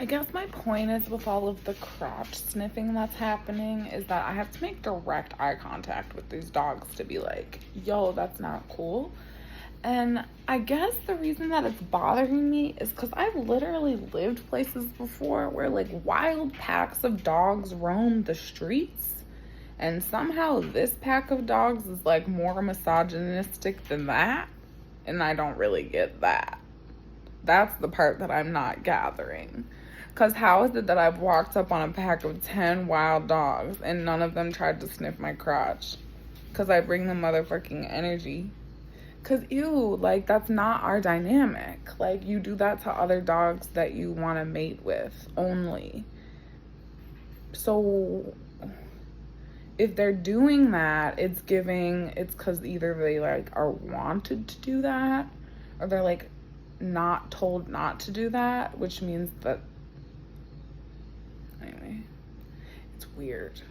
I guess my point is with all of the crotch sniffing that's happening is that I have to make direct eye contact with these dogs to be like, yo, that's not cool. And I guess the reason that it's bothering me is because I've literally lived places before where like wild packs of dogs roam the streets. And somehow this pack of dogs is like more misogynistic than that. And I don't really get that. That's the part that I'm not gathering. Because how is it that I've walked up on a pack of 10 wild dogs and none of them tried to sniff my crotch? Because I bring the motherfucking energy. Because, ew, like, that's not our dynamic. Like, you do that to other dogs that you want to mate with only. So, if they're doing that, it's because either they, like, are wanted to do that, or they're, like, not told not to do that, which means that, anyway, it's weird.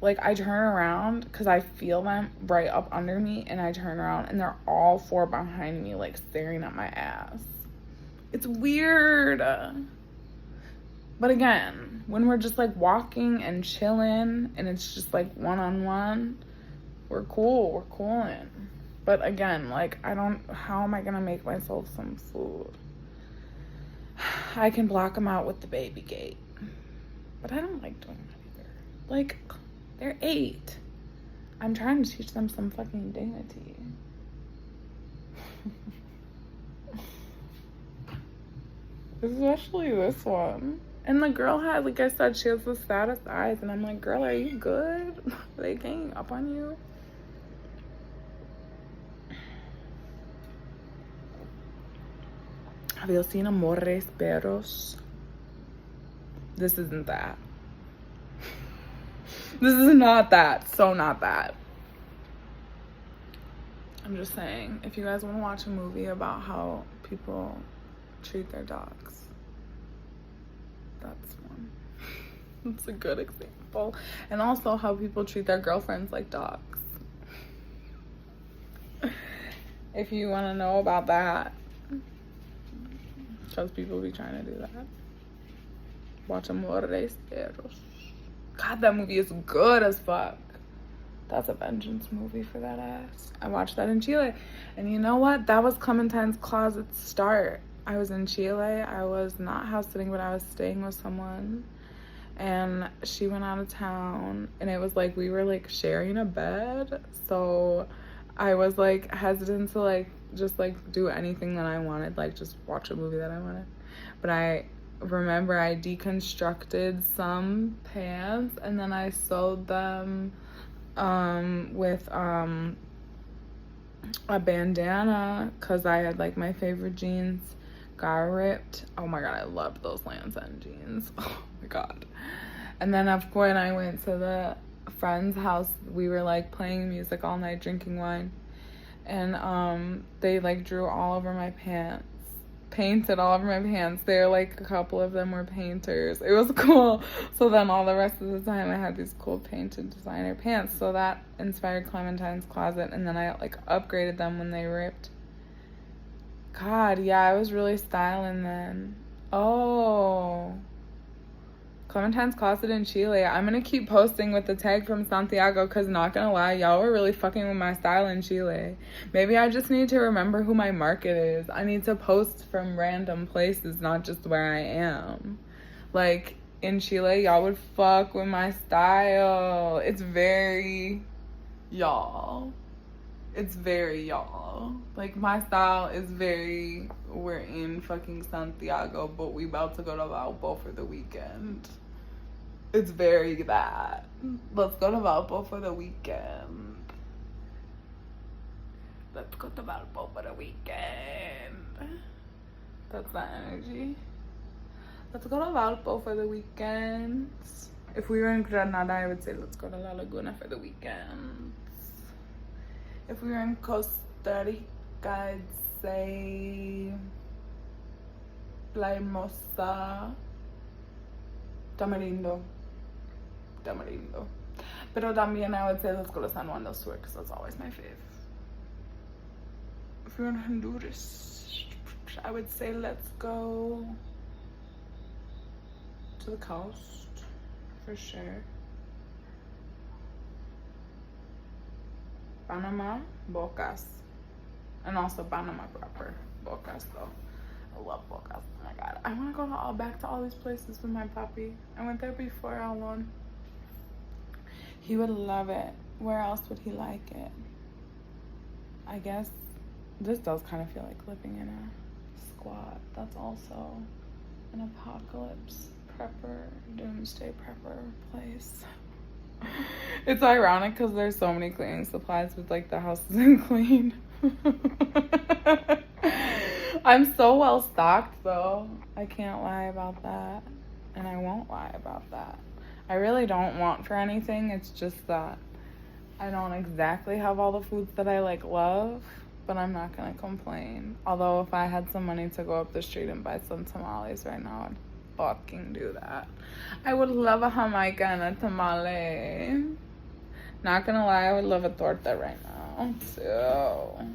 Like, I turn around because I feel them right up under me, and I turn around and they're all four behind me, like, staring at my ass. It's weird. But again, when we're just, like, walking and chilling and it's just, like, one-on-one, we're cool. We're cooling. But again, like, how am I going to make myself some food? I can block them out with the baby gate. But I don't like doing that either. Like, they're 8. I'm trying to teach them some fucking dignity. Especially this one. And the girl had, like I said, she has the saddest eyes. And I'm like, girl, are you good? Are they ganging up on you? Have you seen Amores Perros? This isn't that. This is not that. So not that. I'm just saying, if you guys want to watch a movie about how people treat their dogs, that's one. It's a good example. And also how people treat their girlfriends like dogs. If you want to know about that, because people be trying to do that, watch Amores Perros. God, that movie is good as fuck. That's a vengeance movie for that ass. I watched that in Chile. And you know what? That was Clementine's Closet's start. I was in Chile. I was not house sitting, but I was staying with someone. And she went out of town. And it was like we were like sharing a bed. So I was like hesitant to like just like do anything that I wanted. Like just watch a movie that I wanted. But I remember I deconstructed some pants and then I sewed them with a bandana because I had like my favorite jeans got ripped. Oh my god, I loved those Lands' End jeans. Oh my god. And then of course I went to the friend's house. We were like playing music all night, drinking wine, and they like drew all over my pants, painted all over my pants. They're like, a couple of them were painters. It was cool. So then all the rest of the time I had these cool painted designer pants. So that inspired Clementine's Closet. And then I like upgraded them when they ripped. God, yeah, I was really styling then. Oh, Clementine's Closet in Chile. I'm gonna keep posting with the tag from Santiago because not gonna lie, y'all were really fucking with my style in Chile. Maybe I just need to remember who my market is. I need to post from random places, not just where I am. Like, in Chile, y'all would fuck with my style. It's very y'all. It's very y'all. Like, my style is very, we're in fucking Santiago, but we about to go to Valpo for the weekend. It's very that. Let's go to Valpo for the weekend. Let's go to Valpo for the weekend. That's that energy. Let's go to Valpo for the weekend. If we were in Granada, I would say let's go to La Laguna for the weekend. If we were in Costa Rica, I'd say La Hermosa, Tamarindo. Pero también I would say let's go to San Juan del Sur because that's always my fave. If we were in Honduras, I would say let's go to the coast for sure. Panama, Bocas, and also Panama proper. Bocas though. I love Bocas. Oh my god. I want to go back to all these places with my puppy. I went there before alone. He would love it. Where else would he like it? I guess this does kind of feel like living in a squat. That's also an apocalypse prepper, doomsday prepper place. It's ironic because there's so many cleaning supplies, but like the house isn't clean. I'm so well stocked though. I can't lie about that. And I won't lie about that. I really don't want for anything. It's just that I don't exactly have all the foods that I like love, but I'm not gonna complain. Although if I had some money to go up the street and buy some tamales right now, I'd fucking do that. I would love a Jamaica and a tamale. Not gonna lie, I would love a torta right now too.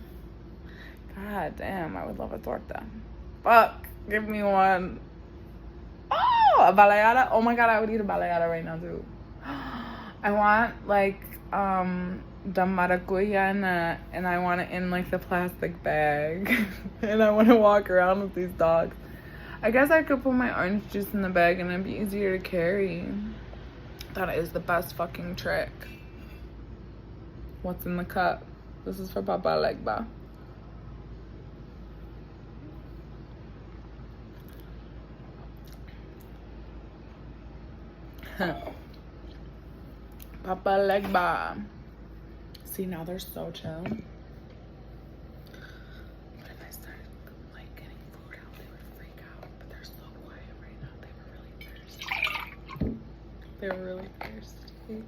God damn, I would love a torta. Fuck, give me one. Oh, a baleada. Oh my god, I would eat a baleada right now too. I want like the maracuya and I want it in like the plastic bag. And I want to walk around with these dogs. I guess I could put my orange juice in the bag and it'd be easier to carry. That is the best fucking trick. What's in the cup? This is for Papa Legba. Papa Legba. See, now they're so chill. But if I started like getting food out, they would freak out. But they're so quiet right now. They were really thirsty. They were really thirsty.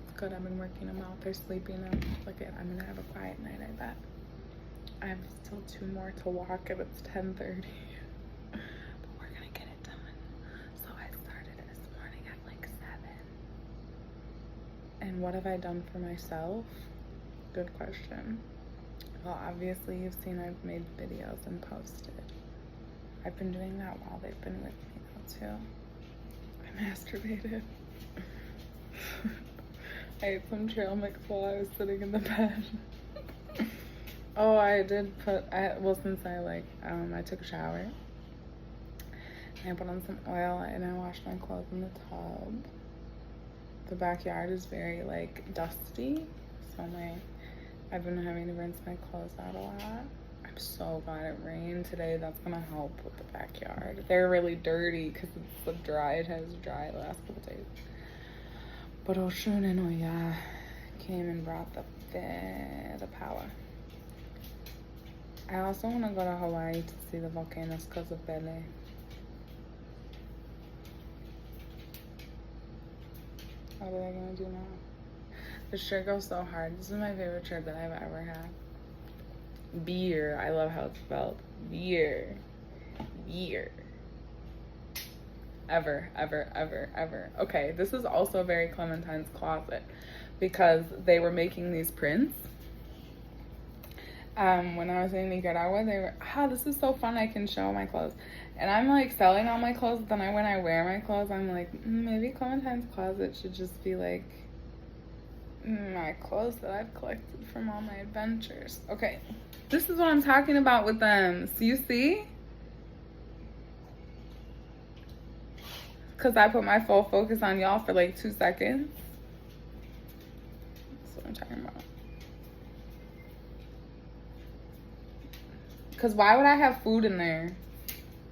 It's good. I've been working them out. They're sleeping now. Look at. I'm gonna have a quiet night. I bet. I have still 2 more to walk, and it's 10:30. But we're gonna get it done. So I started this morning at like 7. And what have I done for myself? Good question. Well, obviously you've seen I've made videos and posted. I've been doing that while they've been with me though too. I masturbated. I ate some trail mix while I was sitting in the bed. Oh, I did put, since I took a shower. I put on some oil and I washed my clothes in the tub. The backyard is very like dusty, so I've been having to rinse my clothes out a lot. I'm so glad it rained today. That's gonna help with the backyard. They're really dirty because it's so dry. It has dry the last couple days. But Oshun came and brought the power. I also want to go to Hawaii to see the volcanoes because of Pele. What are they gonna do now? This shirt goes so hard. This is my favorite shirt that I've ever had. Beer. I love how it's spelled. Beer. Beer. Ever, ever, ever, ever. Okay, this is also very Clementine's closet because they were making these prints. When I was in Nicaragua, they were, this is so fun, I can show my clothes. And I'm like selling all my clothes, but then when I wear my clothes, I'm like, maybe Clementine's closet should just be like my clothes that I've collected from all my adventures. Okay, this is what I'm talking about with them. So you see? Because I put my full focus on y'all for like 2 seconds. That's what I'm talking about. Because why would I have food in there?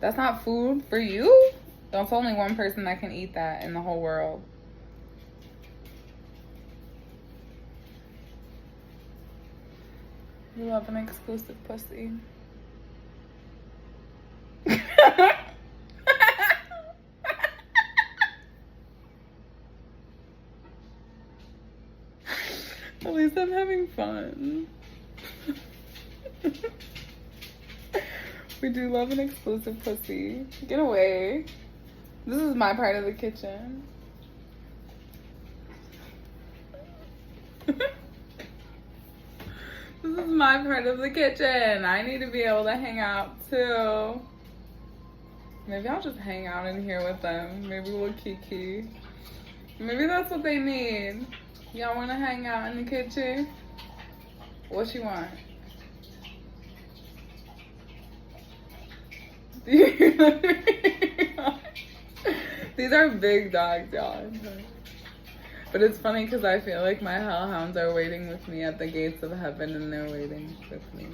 That's not food for you? There's only one person that can eat that in the whole world. You love an exclusive pussy. At least I'm having fun. We do love an exclusive pussy. Get away. This is my part of the kitchen. This is my part of the kitchen. I need to be able to hang out too. Maybe I'll just hang out in here with them. Maybe we'll kiki. Maybe that's what they need. Y'all want to hang out in the kitchen? What you want? These are big dogs, y'all. But it's funny because I feel like my hellhounds are waiting with me at the gates of heaven, and they're waiting with me.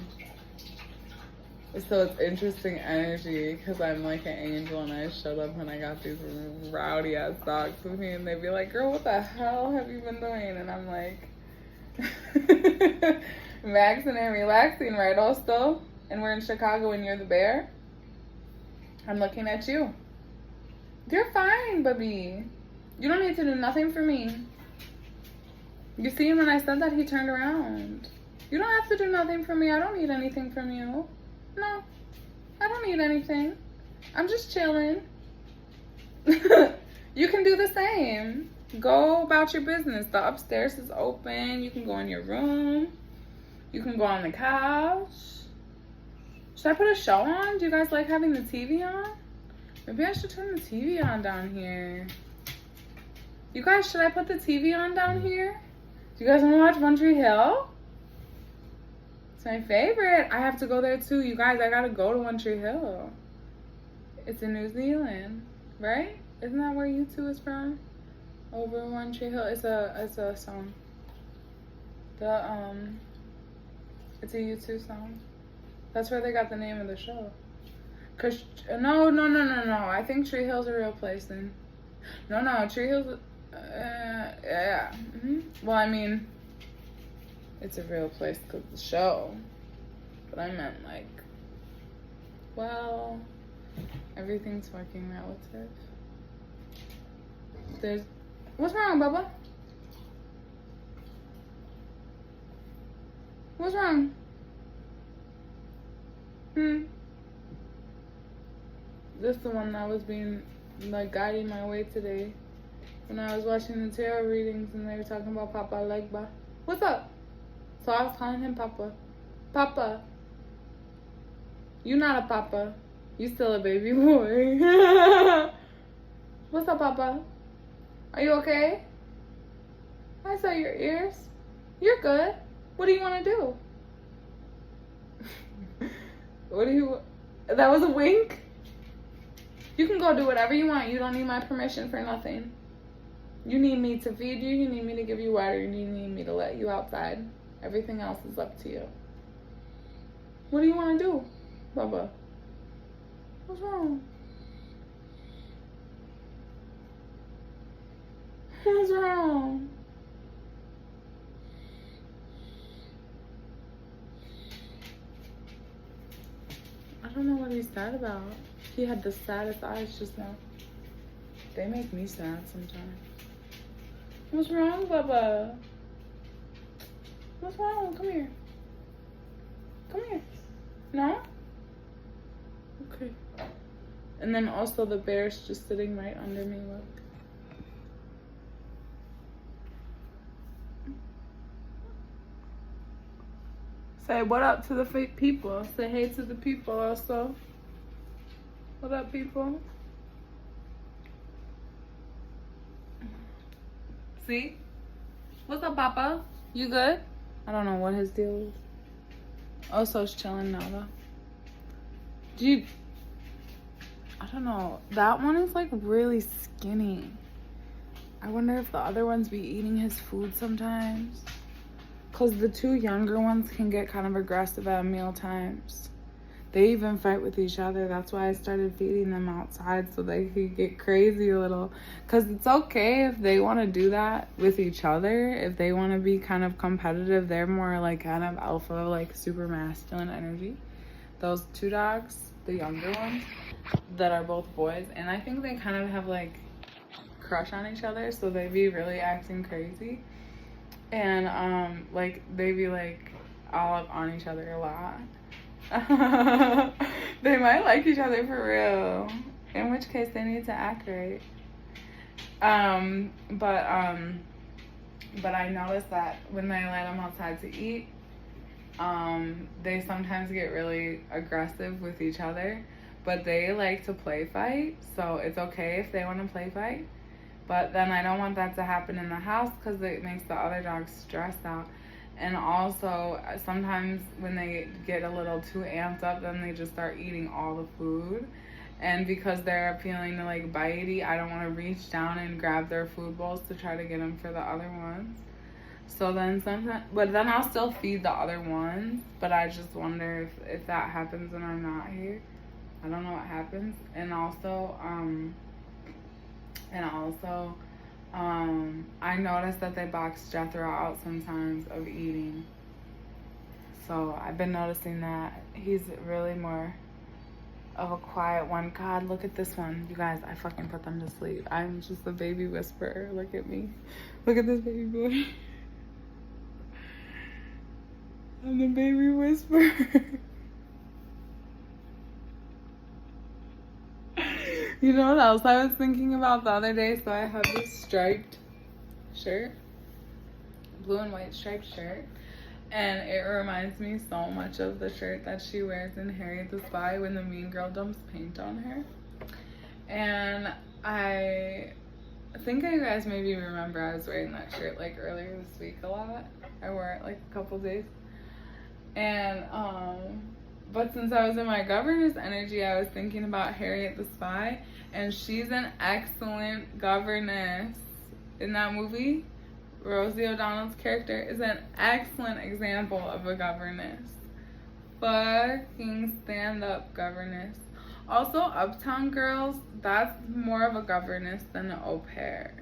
So it's interesting energy because I'm like an angel, and I showed up when I got these rowdy ass dogs with me, and they'd be like, girl, what the hell have you been doing? And I'm like, maxing and relaxing, right, also? And we're in Chicago and you're the bear? I'm looking at you. You're fine, baby. You don't need to do nothing for me. You see, when I said that, he turned around. You don't have to do nothing for me. I don't need anything from you. No, I don't need anything. I'm just chilling. You can do the same. Go about your business. The upstairs is open. You can go in your room. You can go on the couch. Should I put a show on? Do you guys like having the TV on? Maybe I should turn the TV on down here. You guys, should I put the TV on down here? Do you guys want to watch One Tree Hill? It's my favorite. I have to go there too. You guys, I gotta go to One Tree Hill. It's in New Zealand, right? Isn't that where U2 is from? Over One Tree Hill. It's a song. It's a U2 song. That's where they got the name of the show. No. I think Tree Hill's a real place then. No, Tree Hill's, yeah. Mm-hmm. Well, I mean, it's a real place because of the show. But I meant like, well, everything's fucking relative. What's wrong, Bubba? What's wrong? This is the one that was being, like, guiding my way today. When I was watching the tarot readings and they were talking about Papa Legba. What's up? So I was calling him Papa. Papa. You not a papa. You still a baby boy. What's up, Papa? Are you okay? I saw your ears. You're good. What do you want to do? That was a wink? You can go do whatever you want. You don't need my permission for nothing. You need me to feed you. You need me to give you water. You need me to let you outside. Everything else is up to you. What do you want to do, Bubba? What's wrong? What's wrong? I don't know what he's sad about. He had the saddest eyes just now. They make me sad sometimes. What's wrong, Bubba? What's wrong? Come here. Come here. No? Okay. And then also the bear's just sitting right under me, look. Say what up to the people. Say hey to the people also. What up, people? See? What's up, Papa? You good? I don't know what his deal is. Oso's chilling now, though. I don't know. That one is like really skinny. I wonder if the other ones be eating his food sometimes. Because the two younger ones can get kind of aggressive at meal times. They even fight with each other. That's why I started feeding them outside so they could get crazy a little. Because it's okay if they want to do that with each other. If they want to be kind of competitive, they're more like kind of alpha, like super masculine energy. Those two dogs, the younger ones, that are both boys. And I think they kind of have like crush on each other. So they be really acting crazy. And like they be like all up on each other a lot. They might like each other for real, in which case they need to act right. But I noticed that when they let them outside to eat, they sometimes get really aggressive with each other, but they like to play fight, so it's okay if they want to play fight. But then I don't want that to happen in the house because it makes the other dogs stressed out. And also, sometimes when they get a little too amped up, then they just start eating all the food. And because they're feeling like bitey, I don't want to reach down and grab their food bowls to try to get them for the other ones. So then sometimes, but then I'll still feed the other ones. But I just wonder if that happens when I'm not here. I don't know what happens. And also, I noticed that they box Jethro out sometimes of eating. So I've been noticing that he's really more of a quiet one. God, look at this one. You guys, I fucking put them to sleep. I'm just a baby whisperer. Look at me. Look at this baby boy. I'm the baby whisperer. You know what else I was thinking about the other day? So I have this striped shirt, blue and white striped shirt, and it reminds me so much of the shirt that she wears in Harriet the Spy when the mean girl dumps paint on her. And I think you guys maybe remember I was wearing that shirt like earlier this week a lot. I wore it like a couple days. And but since I was in my governess energy, I was thinking about Harriet the Spy, and she's an excellent governess in that movie. Rosie O'Donnell's character is an excellent example of a governess. Fucking stand-up governess. Also, Uptown Girls, that's more of a governess than an au pair.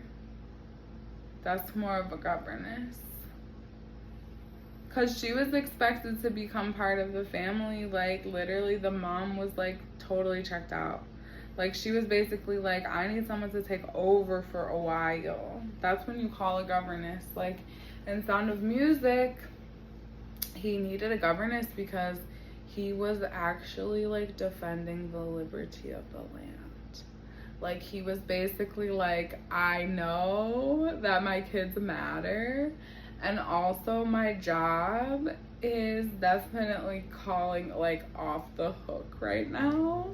That's more of a governess. Because she was expected to become part of the family. Like, literally, the mom was, like, totally checked out. Like, she was basically like, I need someone to take over for a while. That's when you call a governess. Like, in Sound of Music, he needed a governess because he was actually, like, defending the liberty of the land. Like, he was basically like, I know that my kids matter. And also, my job is definitely calling, like, off the hook right now.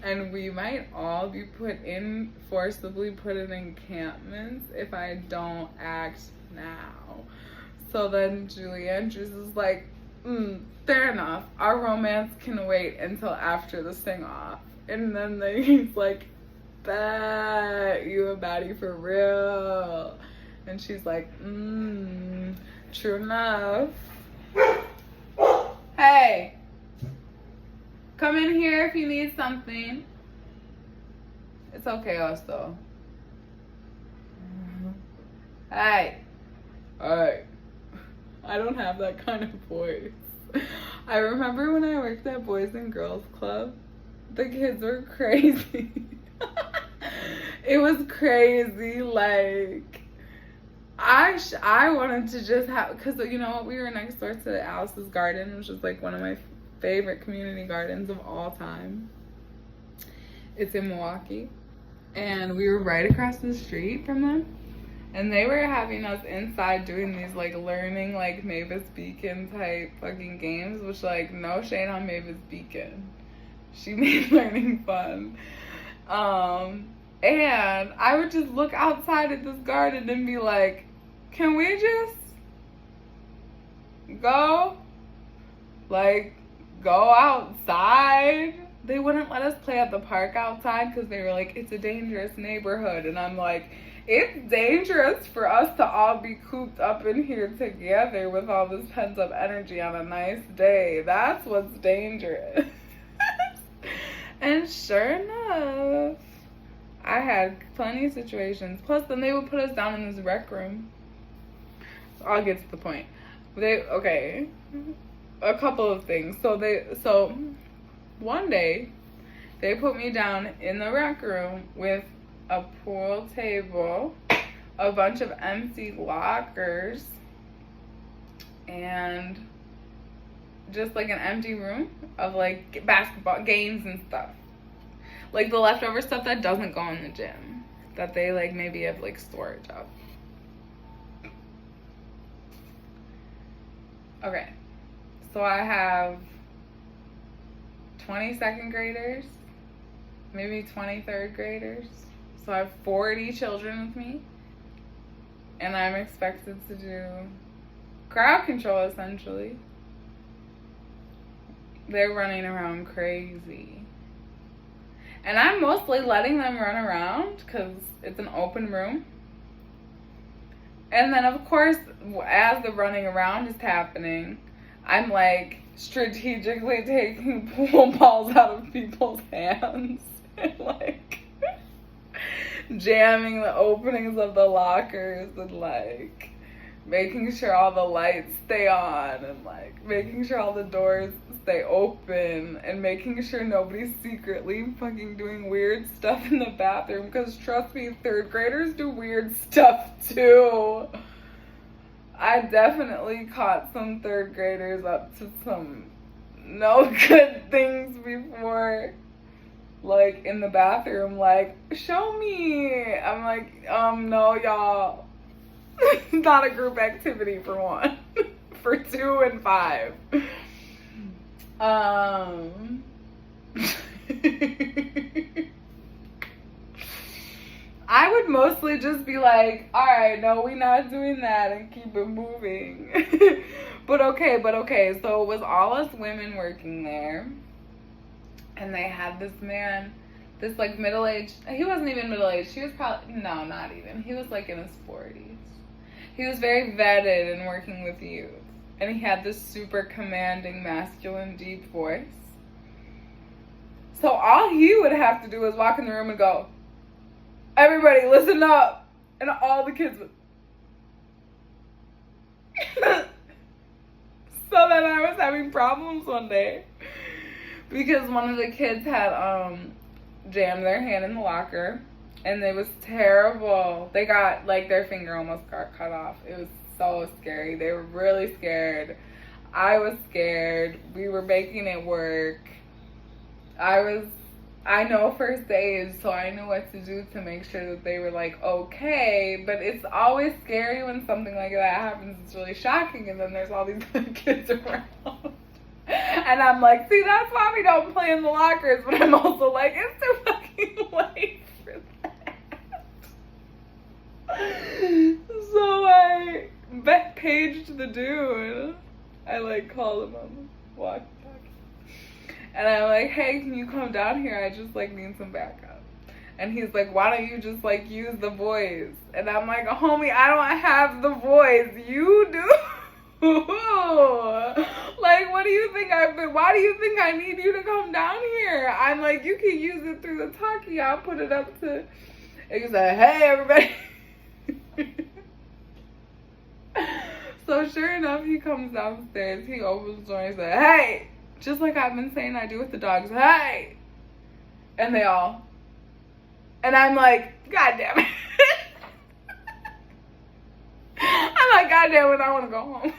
And we might all be forcibly put in encampments if I don't act now. So then Julie Andrews is like, fair enough. Our romance can wait until after the sing-off. And then he's like, bet you a baddie for real. And she's like, true enough. Hey, come in here if you need something. It's okay, us though. Hey. Alright. I don't have that kind of voice. I remember when I worked at Boys and Girls Club, the kids were crazy. It was crazy, like, I wanted to just have, because you know what, we were next door to Alice's Garden, which is like one of my favorite community gardens of all time. It's in Milwaukee, and we were right across the street from them, and they were having us inside doing these like learning like Mavis Beacon type fucking games, which, like, no shade on Mavis Beacon, she made learning fun. And I would just look outside at this garden and be like, can we just go outside? They wouldn't let us play at the park outside because they were like, it's a dangerous neighborhood. And I'm like, it's dangerous for us to all be cooped up in here together with all this pent up energy on a nice day. That's what's dangerous. And sure enough, I had plenty of situations. Plus, then they would put us down in this rec room. So I'll get to the point. A couple of things. So one day, they put me down in the rec room with a pool table, a bunch of empty lockers, and just like an empty room of like basketball games and stuff. Like the leftover stuff that doesn't go in the gym, that they like maybe have like storage of. Okay, so I have 20 second graders maybe 20 third graders. So I have 40 children with me. And I'm expected to do crowd control, essentially. They're running around crazy. And I'm mostly letting them run around because it's an open room. And then, of course, as the running around is happening, I'm like strategically taking pool balls out of people's hands and like jamming the openings of the lockers and like making sure all the lights stay on and like making sure all the doors stay open and making sure nobody's secretly fucking doing weird stuff in the bathroom, because trust me, third graders do weird stuff too. I definitely caught some third graders up to some no good things before, like in the bathroom, like, show me. I'm like, no, y'all. Not a group activity for one. For 2 and 5. I would mostly just be like, alright, no, we not doing that, and keep it moving. But okay. So it was all us women working there. And they had this man, this like middle-aged, he wasn't even middle-aged. He was probably, no, not even. He was like in his 40s. He was very vetted in working with youth. And he had this super commanding, masculine, deep voice. So all he would have to do was walk in the room and go, everybody listen up. And all the kids would. So then I was having problems one day. Because one of the kids had jammed their hand in the locker. And it was terrible. They got, like, their finger almost got cut off. It was so scary. They were really scared. I was scared. We were making it work. I know first aid, so I knew what to do to make sure that they were, like, okay. But it's always scary when something like that happens. It's really shocking. And then there's all these other kids around. And I'm like, see, that's why we don't play in the lockers. But I'm also like, it's too fucking late for that. So I paged the dude. I like called him on the walkie-talkie. And I'm like, hey, can you come down here? I just like need some backup. And he's like, why don't you just like use the voice? And I'm like, homie, I don't have the voice. You do. Like, what do you think why do you think I need you to come down here? I'm like, you can use it through the talkie. I'll put it up to, and he's like, hey, everybody. So sure enough, he comes downstairs. He opens the door and he says, hey, just like I've been saying I do with the dogs, hey. And they all, and I'm like, God damn it. I'm like, God damn it, I want to go home.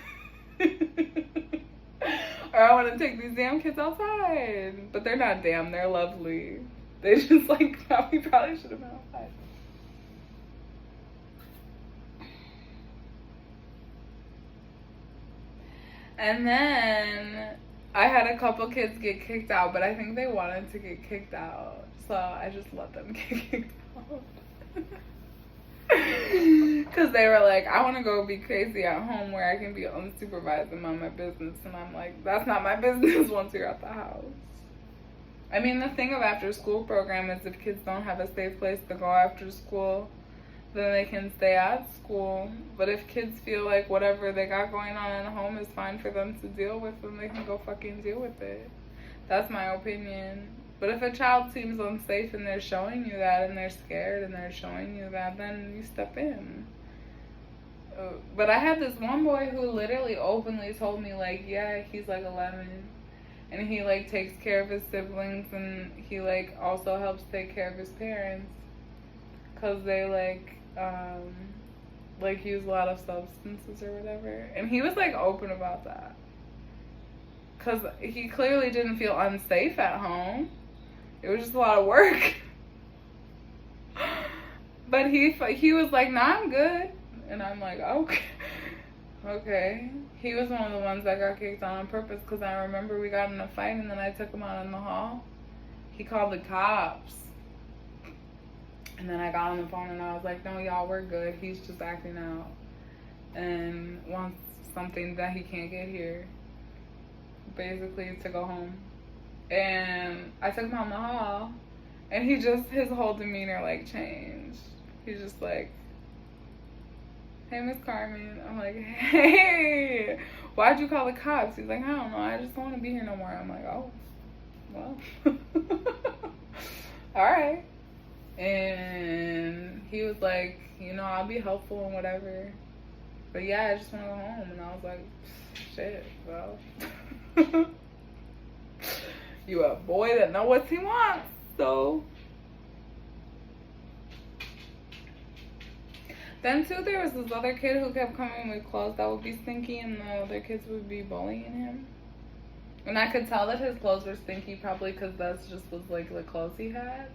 Or I want to take these damn kids outside. But they're not damn, they're lovely. They just like, we probably should have been outside. And then I had a couple kids get kicked out, but I think they wanted to get kicked out. So I just let them get kicked out. Because they were like, I want to go be crazy at home where I can be unsupervised and mind my business. And I'm like, that's not my business once you're at the house. I mean, the thing of after school program is if kids don't have a safe place to go after school, then they can stay at school. But if kids feel like whatever they got going on at home is fine for them to deal with, then they can go fucking deal with it. That's my opinion. But if a child seems unsafe and they're showing you that and they're scared and they're showing you that, then you step in. But I had this one boy who literally openly told me, like, yeah, he's like 11 and he like takes care of his siblings and he like also helps take care of his parents because they like use a lot of substances or whatever. And he was like open about that because he clearly didn't feel unsafe at home. It was just a lot of work. But he was like, nah, I'm good. And I'm like, okay. He was one of the ones that got kicked out on purpose because I remember we got in a fight and then I took him out in the hall. He called the cops. And then I got on the phone and I was like, no, y'all, we're good. He's just acting out and wants something that he can't get here. Basically, to go home. And I took him out in the hall. And he just, his whole demeanor, like, changed. He's just like, hey, Miss Carmen. I'm like, hey, why'd you call the cops? He's like, I don't know. I just don't want to be here no more. I'm like, oh, well. All right. And he was like, you know, I'll be helpful and whatever. But yeah, I just want to go home. And I was like, shit, well. You a boy that know what he wants. So. Then too, there was this other kid who kept coming with clothes that would be stinky and the other kids would be bullying him. And I could tell that his clothes were stinky probably because that's just was like the clothes he had.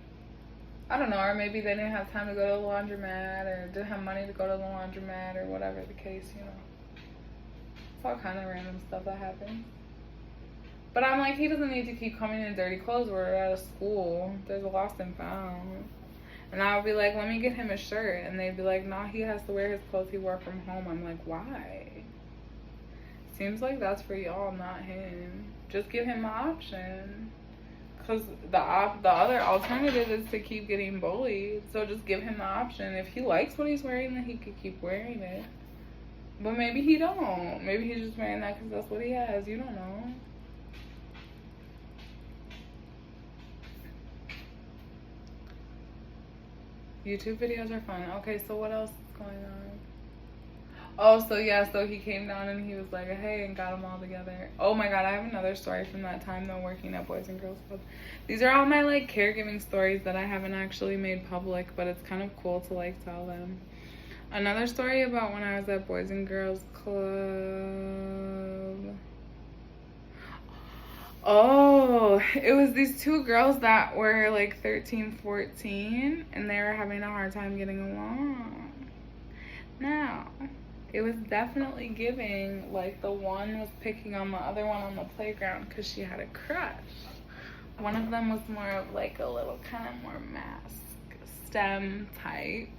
I don't know, or maybe they didn't have time to go to the laundromat or didn't have money to go to the laundromat or whatever the case, you know. It's all kind of random stuff that happens. But I'm like, he doesn't need to keep coming in dirty clothes. We're at a school. There's a lost and found. And I would be like, let me get him a shirt. And they'd be like, nah, he has to wear his clothes he wore from home. I'm like, why? Seems like that's for y'all, not him. Just give him an option. Because the other alternative is to keep getting bullied. So just give him the option. If he likes what he's wearing, then he could keep wearing it. But maybe he don't. Maybe he's just wearing that because that's what he has. You don't know. YouTube videos are fun. Okay, so what else is going on? Oh, so yeah, so he came down and he was like, hey, and got them all together. Oh my god, I have another story from that time though, working at Boys and Girls Club. These are all my like caregiving stories that I haven't actually made public, but it's kind of cool to like tell them. Another story about when I was at Boys and Girls Club. Oh, it was these two girls that were like 13, 14, and they were having a hard time getting along. Now, it was definitely giving, like the one was picking on the other one on the playground because she had a crush. One of them was more of like a little kind of more mask, STEM type.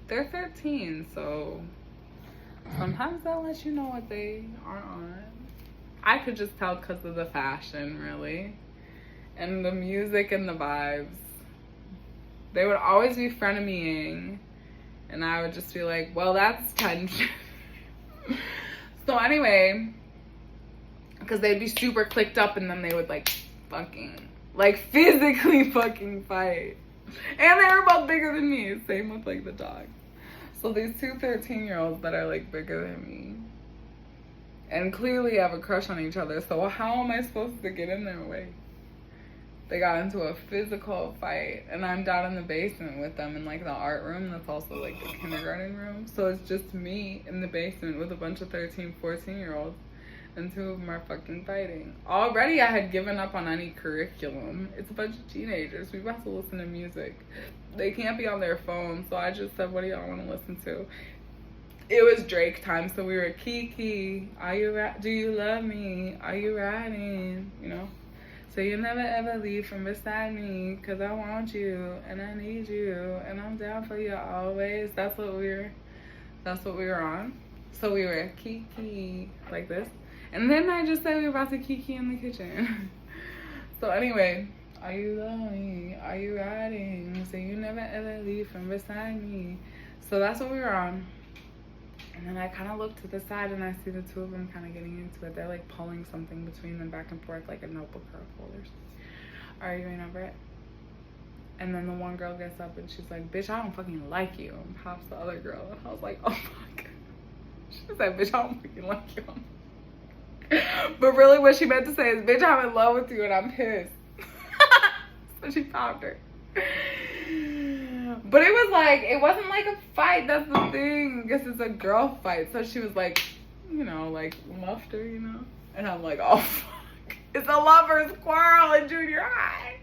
They're 13, so sometimes they'll let you know what they are on. I could just tell because of the fashion, really. And the music and the vibes. They would always be frenemying. And I would just be like, well, that's tension. So anyway, because they'd be super clicked up and then they would like fucking, like physically fucking fight. And they were both bigger than me. Same with like the dog. So these two 13-year-olds that are like bigger than me. And clearly have a crush on each other. So how am I supposed to get in their way? They got into a physical fight. And I'm down in the basement with them in like the art room. That's also like the kindergarten room. So it's just me in the basement with a bunch of 13, 14-year-olds. And two of them are fucking fighting. Already I had given up on any curriculum. It's a bunch of teenagers. We have to listen to music. They can't be on their phones. So I just said, what do y'all want to listen to? It was Drake time, so we were Kiki. Do you love me? Are you riding? You know? So you never ever leave from beside me, 'cause I want you and I need you and I'm down for you always. That's what we were on. So we were Kiki like this. And then I just said we were about to Kiki in the kitchen. So anyway, are you loving me? Are you riding? So you never ever leave from beside me. So that's what we were on. And then I kind of look to the side and I see the two of them kind of getting into it. They're like pulling something between them back and forth like a notebook or a folder. Arguing over it. And then the one girl gets up and she's like, bitch, I don't fucking like you. And pops the other girl. And I was like, oh my god. She said, bitch, I don't fucking like you. But really what she meant to say is, bitch, I'm in love with you and I'm pissed. So she popped her. But it was like, it wasn't like a fight, that's the thing. I guess it's a girl fight. So she was like, you know, like muffed her, you know? And I'm like, oh fuck. It's a lover's quarrel in junior high.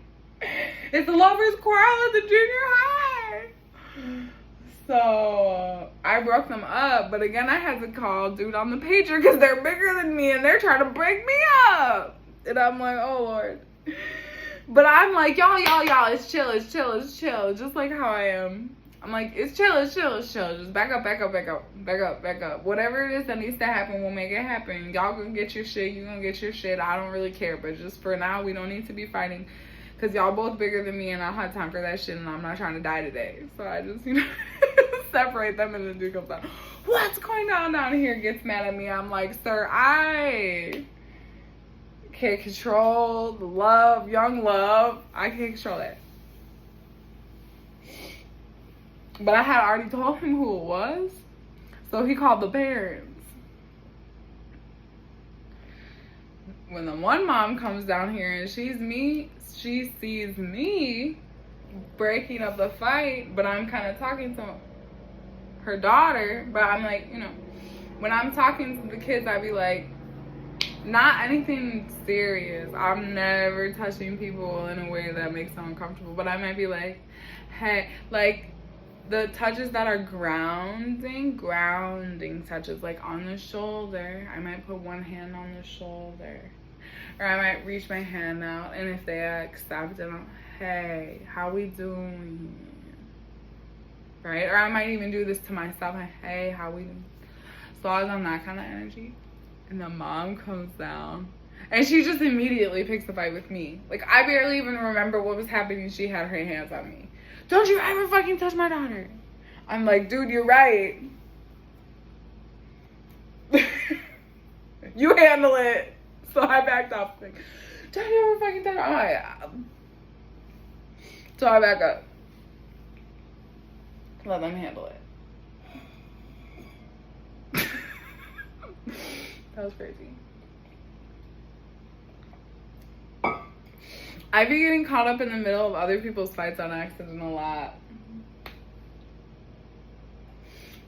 It's a lover's quarrel in the junior high. So I broke them up. But again, I had to call dude on the pager because they're bigger than me and they're trying to break me up. And I'm like, oh Lord. But I'm like, y'all, it's chill, just like how I am. I'm like, it's chill. Just back up. Whatever it is that needs to happen, we'll make it happen. Y'all gonna get your shit, you gonna get your shit. I don't really care, but just for now, we don't need to be fighting. Because y'all both bigger than me, and I don't have time for that shit, and I'm not trying to die today. So I just, separate them, and then dude comes out, what's going on down here? Gets mad at me. I'm like, sir, I can't control the love, young love. I can't control that. But I had already told him who it was. So he called the parents. When the one mom comes down here and she sees me breaking up the fight, but I'm kind of talking to her daughter. But I'm like, when I'm talking to the kids, I'd be like, not anything serious. I'm never touching people in a way that makes them uncomfortable. But I might be like, hey, like the touches that are grounding touches, like on the shoulder. I might put one hand on the shoulder. Or I might reach my hand out. And if they accept it, hey, how we doing? Right? Or I might even do this to myself. Like, hey, how we doing? So I was on that kind of energy. And the mom comes down. And she just immediately picks a fight with me. Like, I barely even remember what was happening. She had her hands on me. Don't you ever fucking touch my daughter. I'm like, dude, you're right. You handle it. So I backed off. Like, don't you ever fucking touch her. I'm like, so I back up. Let them handle it. That was crazy. I be getting caught up in the middle of other people's fights on accident a lot.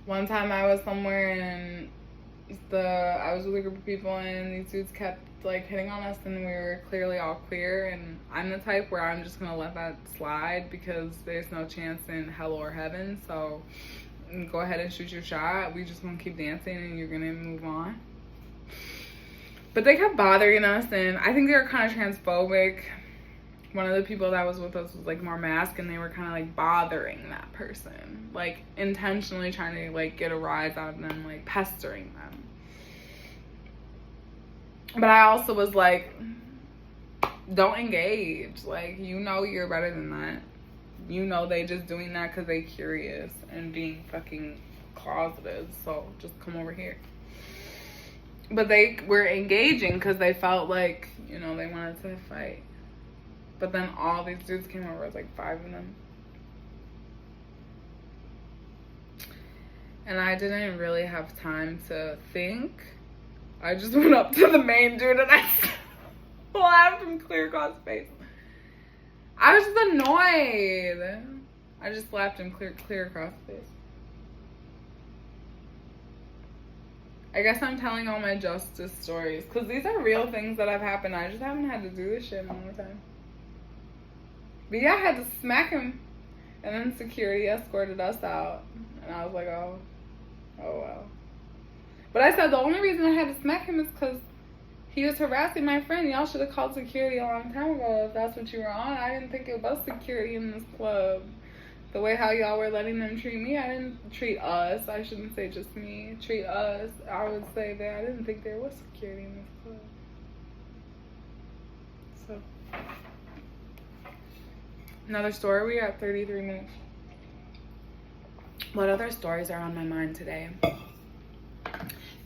One time I was somewhere and I was with a group of people and these dudes kept like hitting on us and we were clearly all queer, and I'm the type where I'm just gonna let that slide because there's no chance in hell or heaven, so go ahead and shoot your shot. We just gonna keep dancing and you're gonna move on. But they kept bothering us, and I think they were kind of transphobic. One of the people that was with us was like more masked, and they were kind of like bothering that person, like intentionally trying to like get a rise out of them, like pestering them. But I also was like, don't engage. Like, you're better than that. They just doing that because they curious and being fucking closeted. So just come over here. But they were engaging because they felt like, they wanted to fight. But then all these dudes came over. It was like 5 of them. And I didn't really have time to think. I just went up to the main dude and I slapped him clear across the face. I was just annoyed. I just slapped him clear across the face. I guess I'm telling all my justice stories because these are real things that have happened. I just haven't had to do this shit in a long time. But yeah, I had to smack him. And then security escorted us out. And I was like, oh well. But I said the only reason I had to smack him is because he was harassing my friend. Y'all should have called security a long time ago if that's what you were on. I didn't think it was security in this club. The way how y'all were letting them treat me, I didn't treat us. I shouldn't say just me. Treat us. I would say that I didn't think there was security in this club. So, another story. We got 33 minutes. What other stories are on my mind today?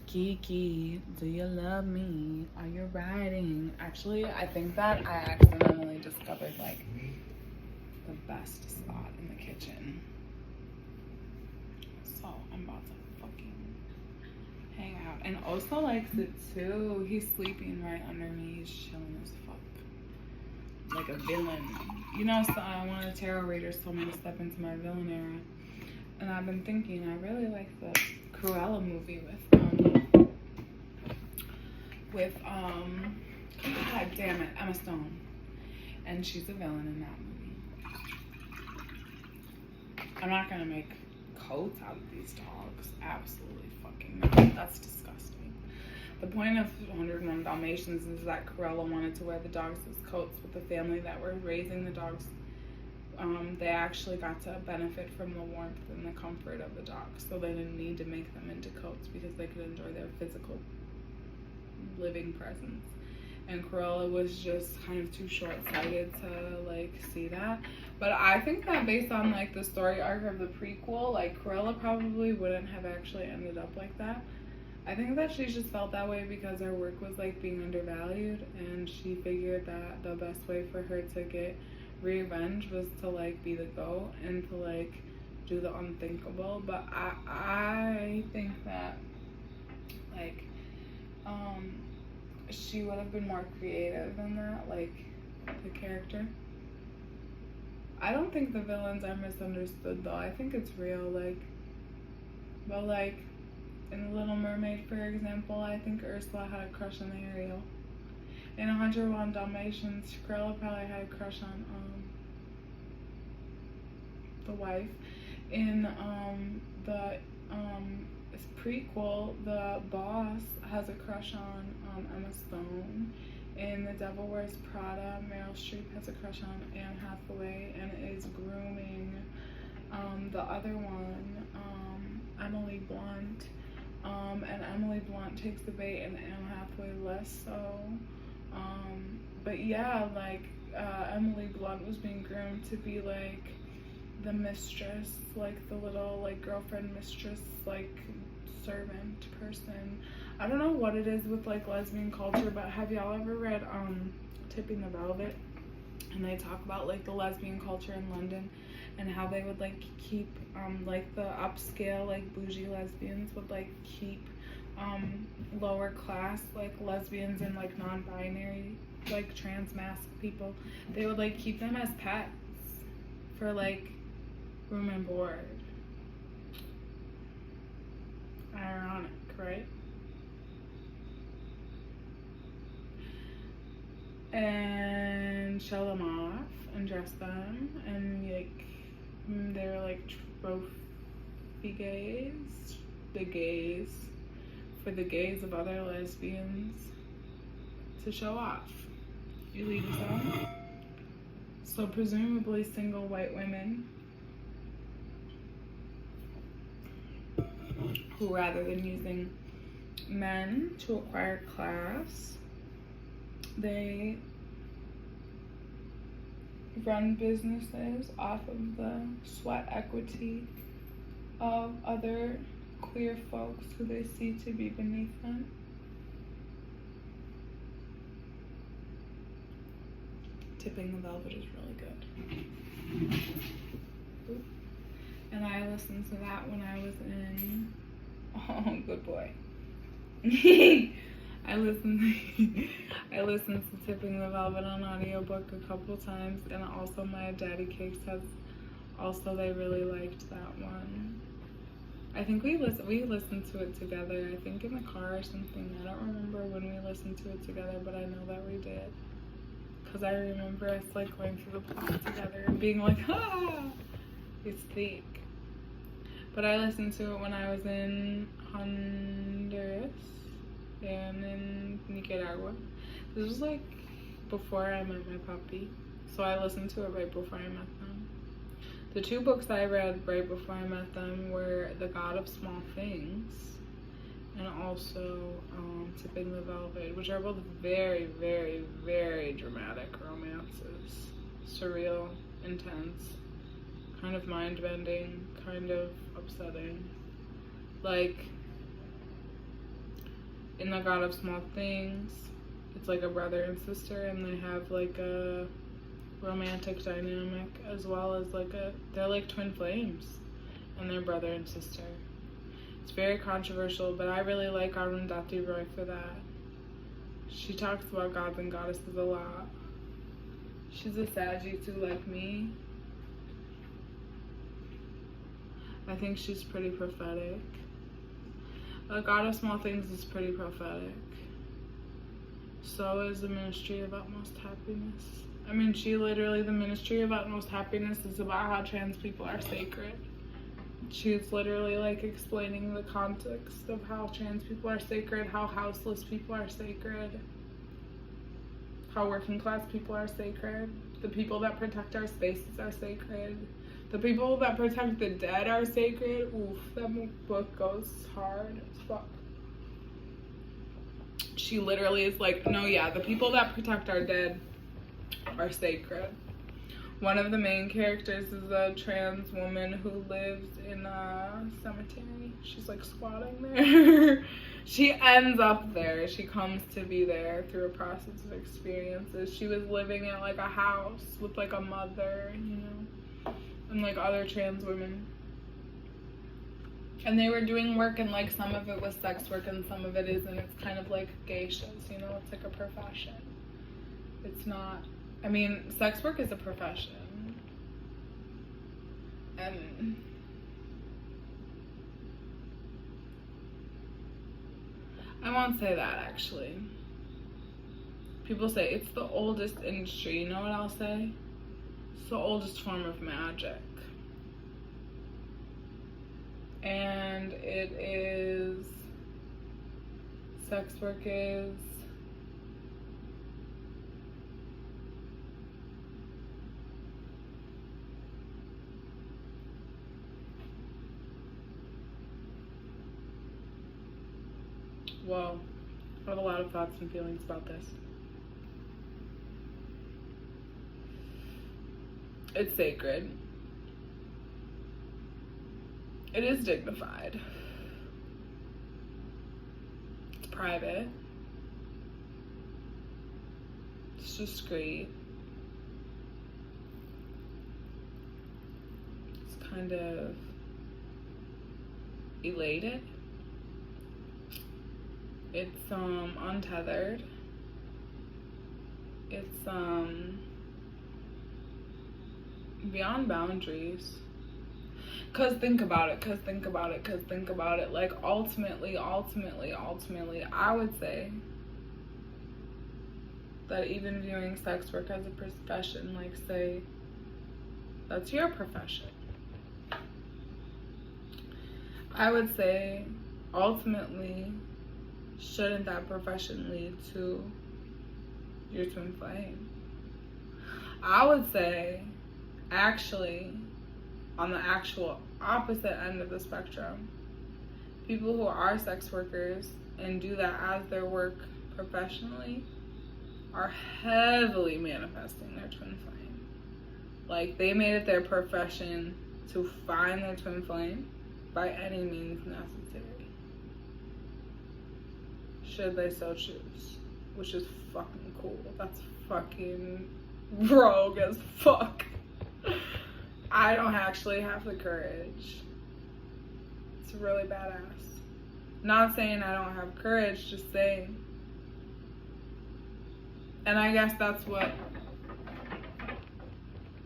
Kiki, do you love me? Are you riding? Actually, I think that I accidentally discovered like the best spot in the kitchen. So I'm about to fucking hang out. And Oso likes it too. He's sleeping right under me. He's chilling as fuck. Like a villain. So one of the tarot readers told me to step into my villain era. And I've been thinking, I really like the Cruella movie with God damn it, Emma Stone. And she's a villain in that movie. I'm not gonna make coats out of these dogs. Absolutely fucking not. That's disgusting. The point of 101 Dalmatians is that Cruella wanted to wear the dogs as coats with the family that were raising the dogs. They actually got to benefit from the warmth and the comfort of the dogs, so they didn't need to make them into coats because they could enjoy their physical living presence. And Cruella was just kind of too short-sighted to like see that. But I think that based on like the story arc of the prequel, like Cruella probably wouldn't have actually ended up like that. I think that she just felt that way because her work was like being undervalued, and she figured that the best way for her to get revenge was to like be the GOAT and to like do the unthinkable. But I think that like she would have been more creative than that, like the character. I don't think the villains are misunderstood though. I think it's real, like, but like in The Little Mermaid, for example, I think Ursula had a crush on Ariel. In 101 Dalmatians, Cruella probably had a crush on the wife. In the prequel, the boss has a crush on Emma Stone. In The Devil Wears Prada, Meryl Streep has a crush on Anne Hathaway and is grooming the other one, Emily Blunt. And Emily Blunt takes the bait and Anne Hathaway less so. But yeah, like Emily Blunt was being groomed to be like the mistress, like the little like girlfriend mistress, like servant person. I don't know what it is with like lesbian culture, but have y'all ever read Tipping the Velvet? And they talk about like the lesbian culture in London and how they would like keep like the upscale like bougie lesbians would like keep lower class like lesbians and like non-binary like trans masc people, they would like keep them as pets for like room and board. Ironic, right? And show them off and dress them, and like they're like trophy gays, the gays, for the gays of other lesbians to show off. You lead us on. So presumably single white women who, rather than using men to acquire class, they run businesses off of the sweat equity of other queer folks who they see to be beneath them. Tipping the Velvet is really good. And I listened to that when I was in, oh, good boy. I listened to Tipping the Velvet on audiobook a couple times, and also my Daddy Cakes has also, they really liked that one. I think we listened to it together, I think in the car or something. I don't remember when we listened to it together, but I know that we did. Because I remember us like going through the plot together and being like, ah, it's thick. But I listened to it when I was in Honduras and in Nicaragua. This was like before I met my puppy, so I listened to it right before I met them. The two books I read right before I met them were The God of Small Things and also Tipping the Velvet, which are both very, very, very dramatic romances. Surreal, intense, kind of mind-bending, kind of upsetting. Like, in The God of Small Things, it's like a brother and sister, and they have like a romantic dynamic as well as like they're like twin flames, and they're brother and sister. It's very controversial, but I really like Arundhati Roy for that. She talks about gods and goddesses a lot. She's a Saggy too, like me. I think she's pretty prophetic. The God of Small Things is pretty prophetic. So is the Ministry of Utmost Happiness. I mean, the Ministry of Utmost Happiness is about how trans people are sacred. she's literally like explaining the context of how trans people are sacred, how houseless people are sacred, how working class people are sacred, the people that protect our spaces are sacred, the people that protect the dead are sacred. Oof, that book goes hard as fuck. She literally is like, no, yeah, the people that protect our dead are sacred. One of the main characters is a trans woman who lives in a cemetery. She's like squatting there. She ends up there. She comes to be there through a process of experiences. She was living in like a house with like a mother, you know, and like other trans women. And they were doing work, and like some of it was sex work and some of it isn't. It's kind of like geishas, you know, it's like a profession. It's not, I mean, sex work is a profession. And I won't say that actually. People say it's the oldest industry. You know what I'll say? It's the oldest form of magic. And it is, sex work is whoa, I have a lot of thoughts and feelings about this. It's sacred. It is dignified. It's private. It's discreet. It's kind of elated. It's untethered. It's beyond boundaries. Cause think about it. Like ultimately, I would say that even viewing sex work as a profession, like say, that's your profession. I would say, ultimately, shouldn't that profession lead to your twin flame? I would say, actually, on the actual opposite end of the spectrum, people who are sex workers and do that as their work professionally are heavily manifesting their twin flame. Like, they made it their profession to find their twin flame by any means necessary, should they so choose, which is fucking cool. That's fucking rogue as fuck. I don't actually have the courage. It's really badass. Not saying I don't have courage, just saying. And I guess that's what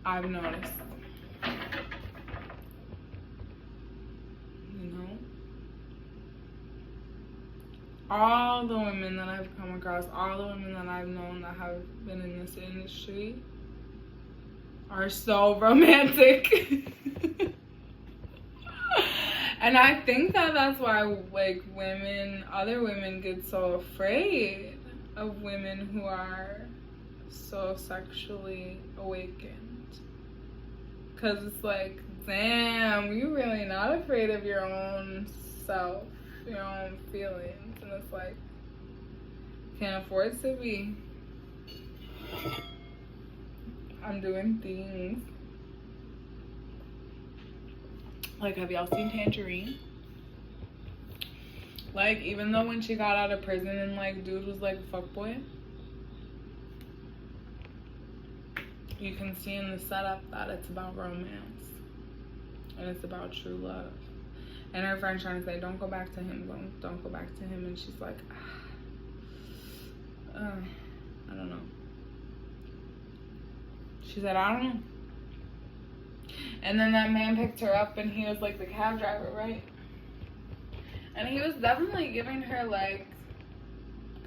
I've noticed. You know? All the women that I've come across, all the women that I've known that have been in this industry are so romantic. And I think that that's why, like, other women get so afraid of women who are so sexually awakened. Because it's like, damn, you really not afraid of your own self, your own feelings. And it's like, can't afford to be. I'm doing things. Like, have y'all seen Tangerine? Like, even though when she got out of prison and, like, dude was like a fuckboy, you can see in the setup that it's about romance. And it's about true love. And her friend's trying to say, don't go back to him. Don't go back to him. And she's like, I don't know. She said, I don't know. And then that man picked her up and he was like the cab driver, right? And he was definitely giving her like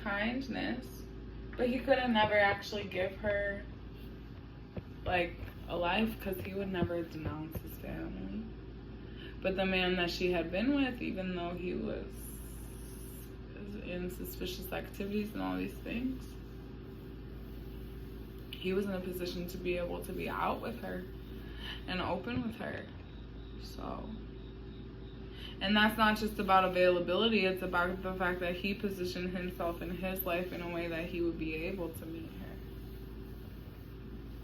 kindness, but he could have never actually give her like a life because he would never denounce his family. But the man that she had been with, even though he was in suspicious activities and all these things, he was in a position to be able to be out with her and open with her. So, and that's not just about availability, it's about the fact that he positioned himself in his life in a way that he would be able to meet her.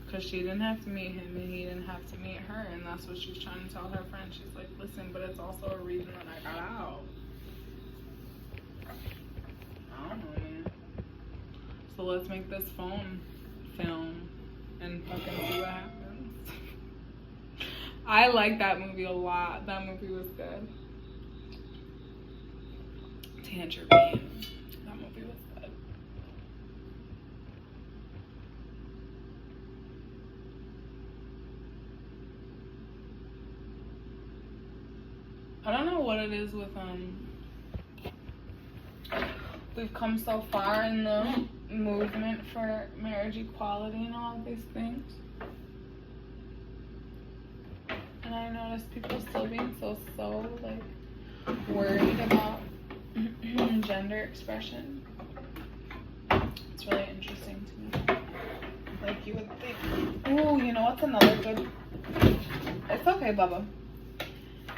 Because she didn't have to meet him and he didn't have to meet her, and that's what she's trying to tell her friend. She's like, listen, but it's also a reason that I got out. I don't know, man. So let's make this phone film and fucking see what happens. I like that movie a lot. That movie was good. Tangerine. That movie was good. I don't know what it is with we've come so far in the movement for marriage equality and all of these things. And I noticed people still being so like worried about gender expression. It's really interesting to me. Like you would think. Oh, you know what's another good? It's okay, Bubba.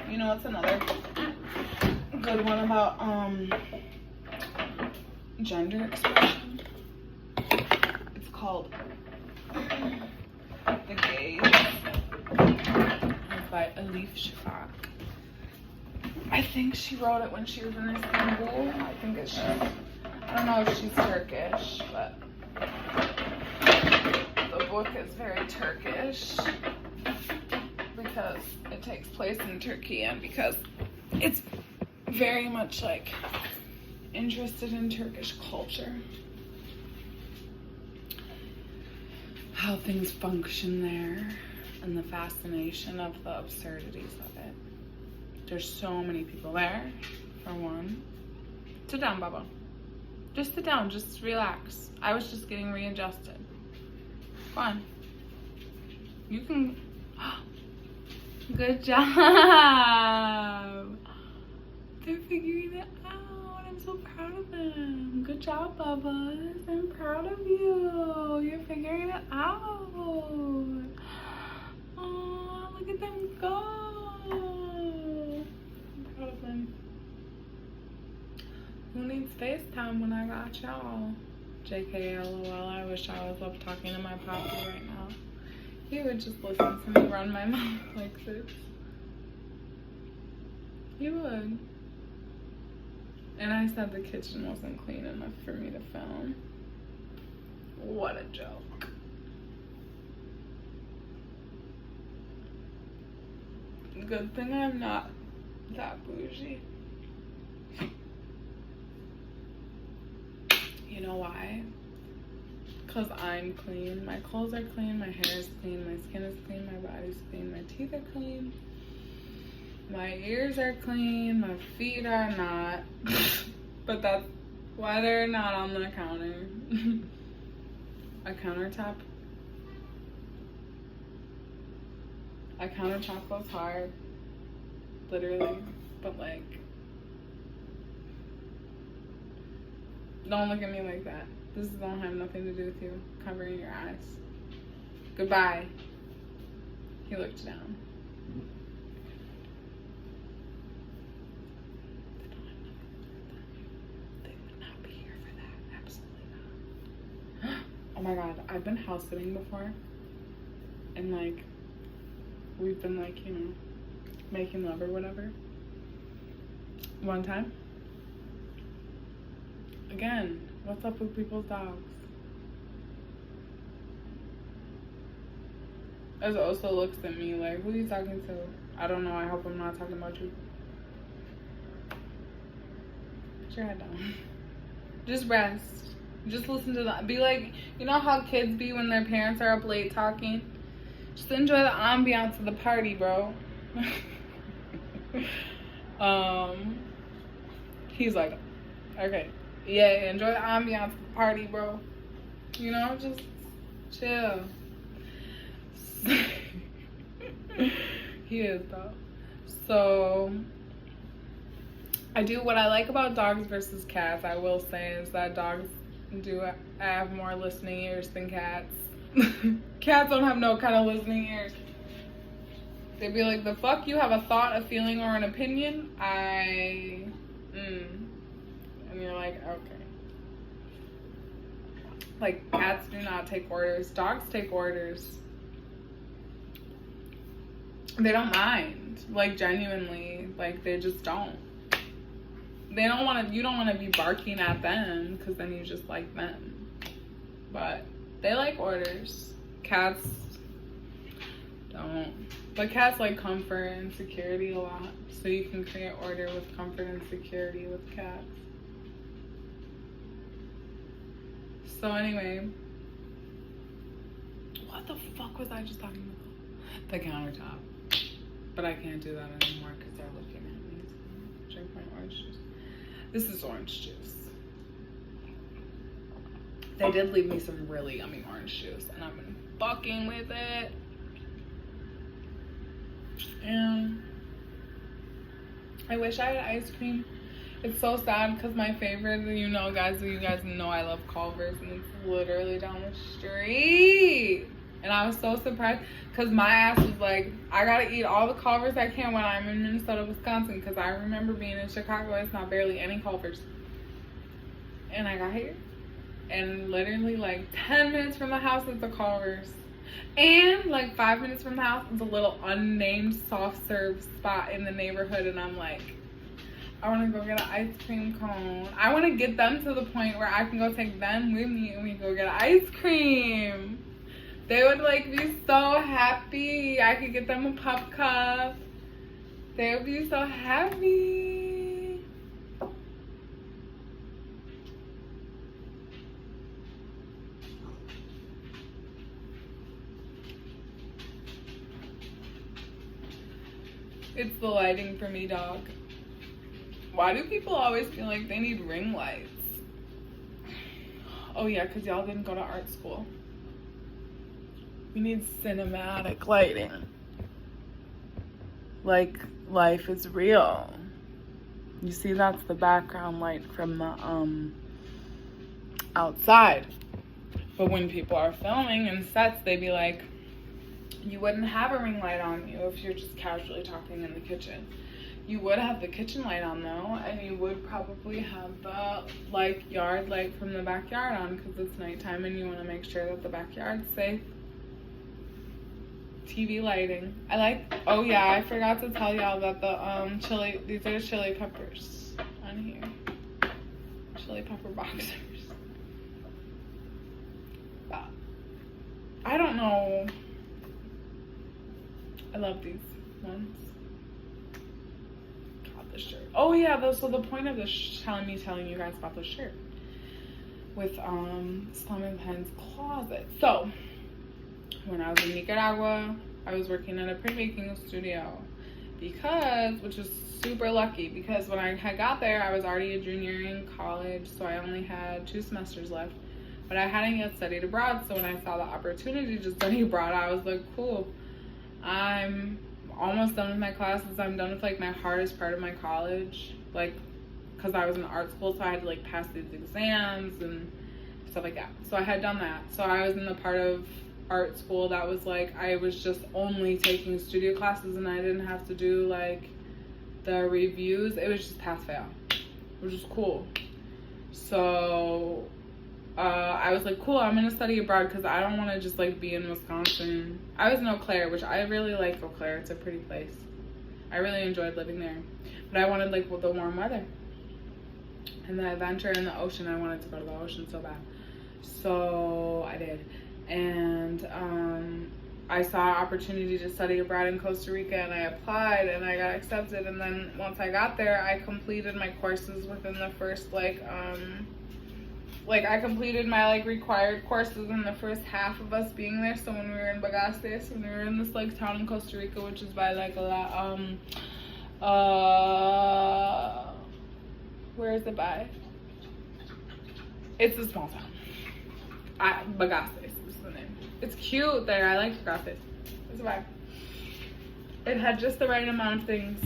You know what's another good one about gender expression? It's called The Gaze. It's by Elif Shafak. I think she wrote it when she was in Istanbul. I think it's just, I don't know if she's Turkish, but the book is very Turkish because it takes place in Turkey and because it's very much like interested in Turkish culture. How things function there and the fascination of the absurdities of it. There's so many people there, for one. Sit down, Baba. Just sit down, just relax. I was just getting readjusted. Fine. You can... Good job. They're figuring it out. I'm so proud of them. Good job, Bubba. I'm proud of you. You're figuring it out. Oh, look at them go. Who needs FaceTime when I got y'all? JK LOL, I wish I was up talking to my poppy right now. He would just listen to me run my mouth like this. He would. And I said the kitchen wasn't clean enough for me to film. What a joke. Good thing I'm not that bougie. You know why? Because I'm clean. My clothes are clean, my hair is clean, my skin is clean, my body's clean, my teeth are clean, my ears are clean, my feet are not. But that's why they're not on the counter. A countertop. A countertop goes hard. Literally. But like, don't look at me like that. This don't have nothing to do with you covering your eyes. Goodbye. He looked down. They would not be here for that. Absolutely not. Oh my god, I've been house sitting before. And like, we've been like, you know, making love or whatever. One time. Again, what's up with people's dogs? As also looks at me like, who are you talking to? I don't know, I hope I'm not talking about you. Put your head down. Just rest. Just listen to that. Be like, you know how kids be when their parents are up late talking? Just enjoy the ambiance of the party, bro. He's like, okay. Yeah, enjoy the ambiance of the party, bro. You know, just chill. He is, though. So I do, what I like about dogs versus cats, I will say, is that dogs do have more listening ears than cats. Cats don't have no kind of listening ears. They'd be like, the fuck, you have a thought, a feeling, or an opinion? And you're like, okay. Like, cats do not take orders. Dogs take orders. They don't mind. Like, genuinely. Like, they just don't. They don't want to, you don't want to be barking at them, because then you just like them. But they like orders. Cats don't. But cats like comfort and security a lot. So you can create order with comfort and security with cats. So anyway, what the fuck was I just talking about? The countertop. But I can't do that anymore because they're looking at me. So drink my orange juice. This is orange juice. They did leave me some really yummy orange juice, and I've been fucking with it. And I wish I had ice cream. It's so sad because my favorite, you guys know I love Culver's, and it's literally down the street. And I was so surprised because my ass was like, I gotta eat all the Culver's I can when I'm in Minnesota, Wisconsin, because I remember being in Chicago, it's not barely any Culver's. And I got here, and literally like 10 minutes from the house is the Culver's. And like 5 minutes from the house is a little unnamed soft serve spot in the neighborhood, and I'm like, I want to go get an ice cream cone. I want to get them to the point where I can go take them with me and we go get ice cream. They would like be so happy. I could get them a pup cup. They would be so happy. It's the lighting for me, dog. Why do people always feel like they need ring lights? Oh yeah, because y'all didn't go to art school. We need cinematic lighting. Like, life is real. You see, that's the background light from the outside. But when people are filming in sets, they be like, you wouldn't have a ring light on you if you're just casually talking in the kitchen. You would have the kitchen light on though, and you would probably have the like yard light from the backyard on because it's nighttime and you want to make sure that the backyard's safe. TV lighting. Oh yeah, I forgot to tell y'all that the these are chili peppers on here. Chili pepper boxers. I don't know. I love these ones. Got the shirt. Oh yeah, so the point of this telling you guys about the shirt with Slum and Pen's closet. So when I was in Nicaragua, I was working at a printmaking studio which is super lucky because when I had got there, I was already a junior in college, so I only had 2 semesters left. But I hadn't yet studied abroad, so when I saw the opportunity to study abroad, I was like, cool. I'm almost done with my classes. I'm done with like my hardest part of my college, like because I was in art school, so I had to like pass these exams and stuff like that. So I had done that. So I was in the part of art school that was like I was just only taking studio classes and I didn't have to do like the reviews. It was just pass fail, which was cool. So I was like, cool, I'm gonna study abroad because I don't want to just like be in Wisconsin. I was in Eau Claire, which I really like Eau Claire. It's a pretty place. I really enjoyed living there, but I wanted like the warm weather and the adventure in the ocean. I wanted to go to the ocean so bad, so I did. And I saw an opportunity to study abroad in Costa Rica, and I applied and I got accepted. And then once I got there, I completed my courses within the first I completed my like required courses in the first half of us being there. So when we were in Bagaces, when we were in this like town in Costa Rica, which is by like a lot where is it by? It's a small town. Bagaces is the name. It's cute there. I like Bagaces. It's a vibe. It had just the right amount of things.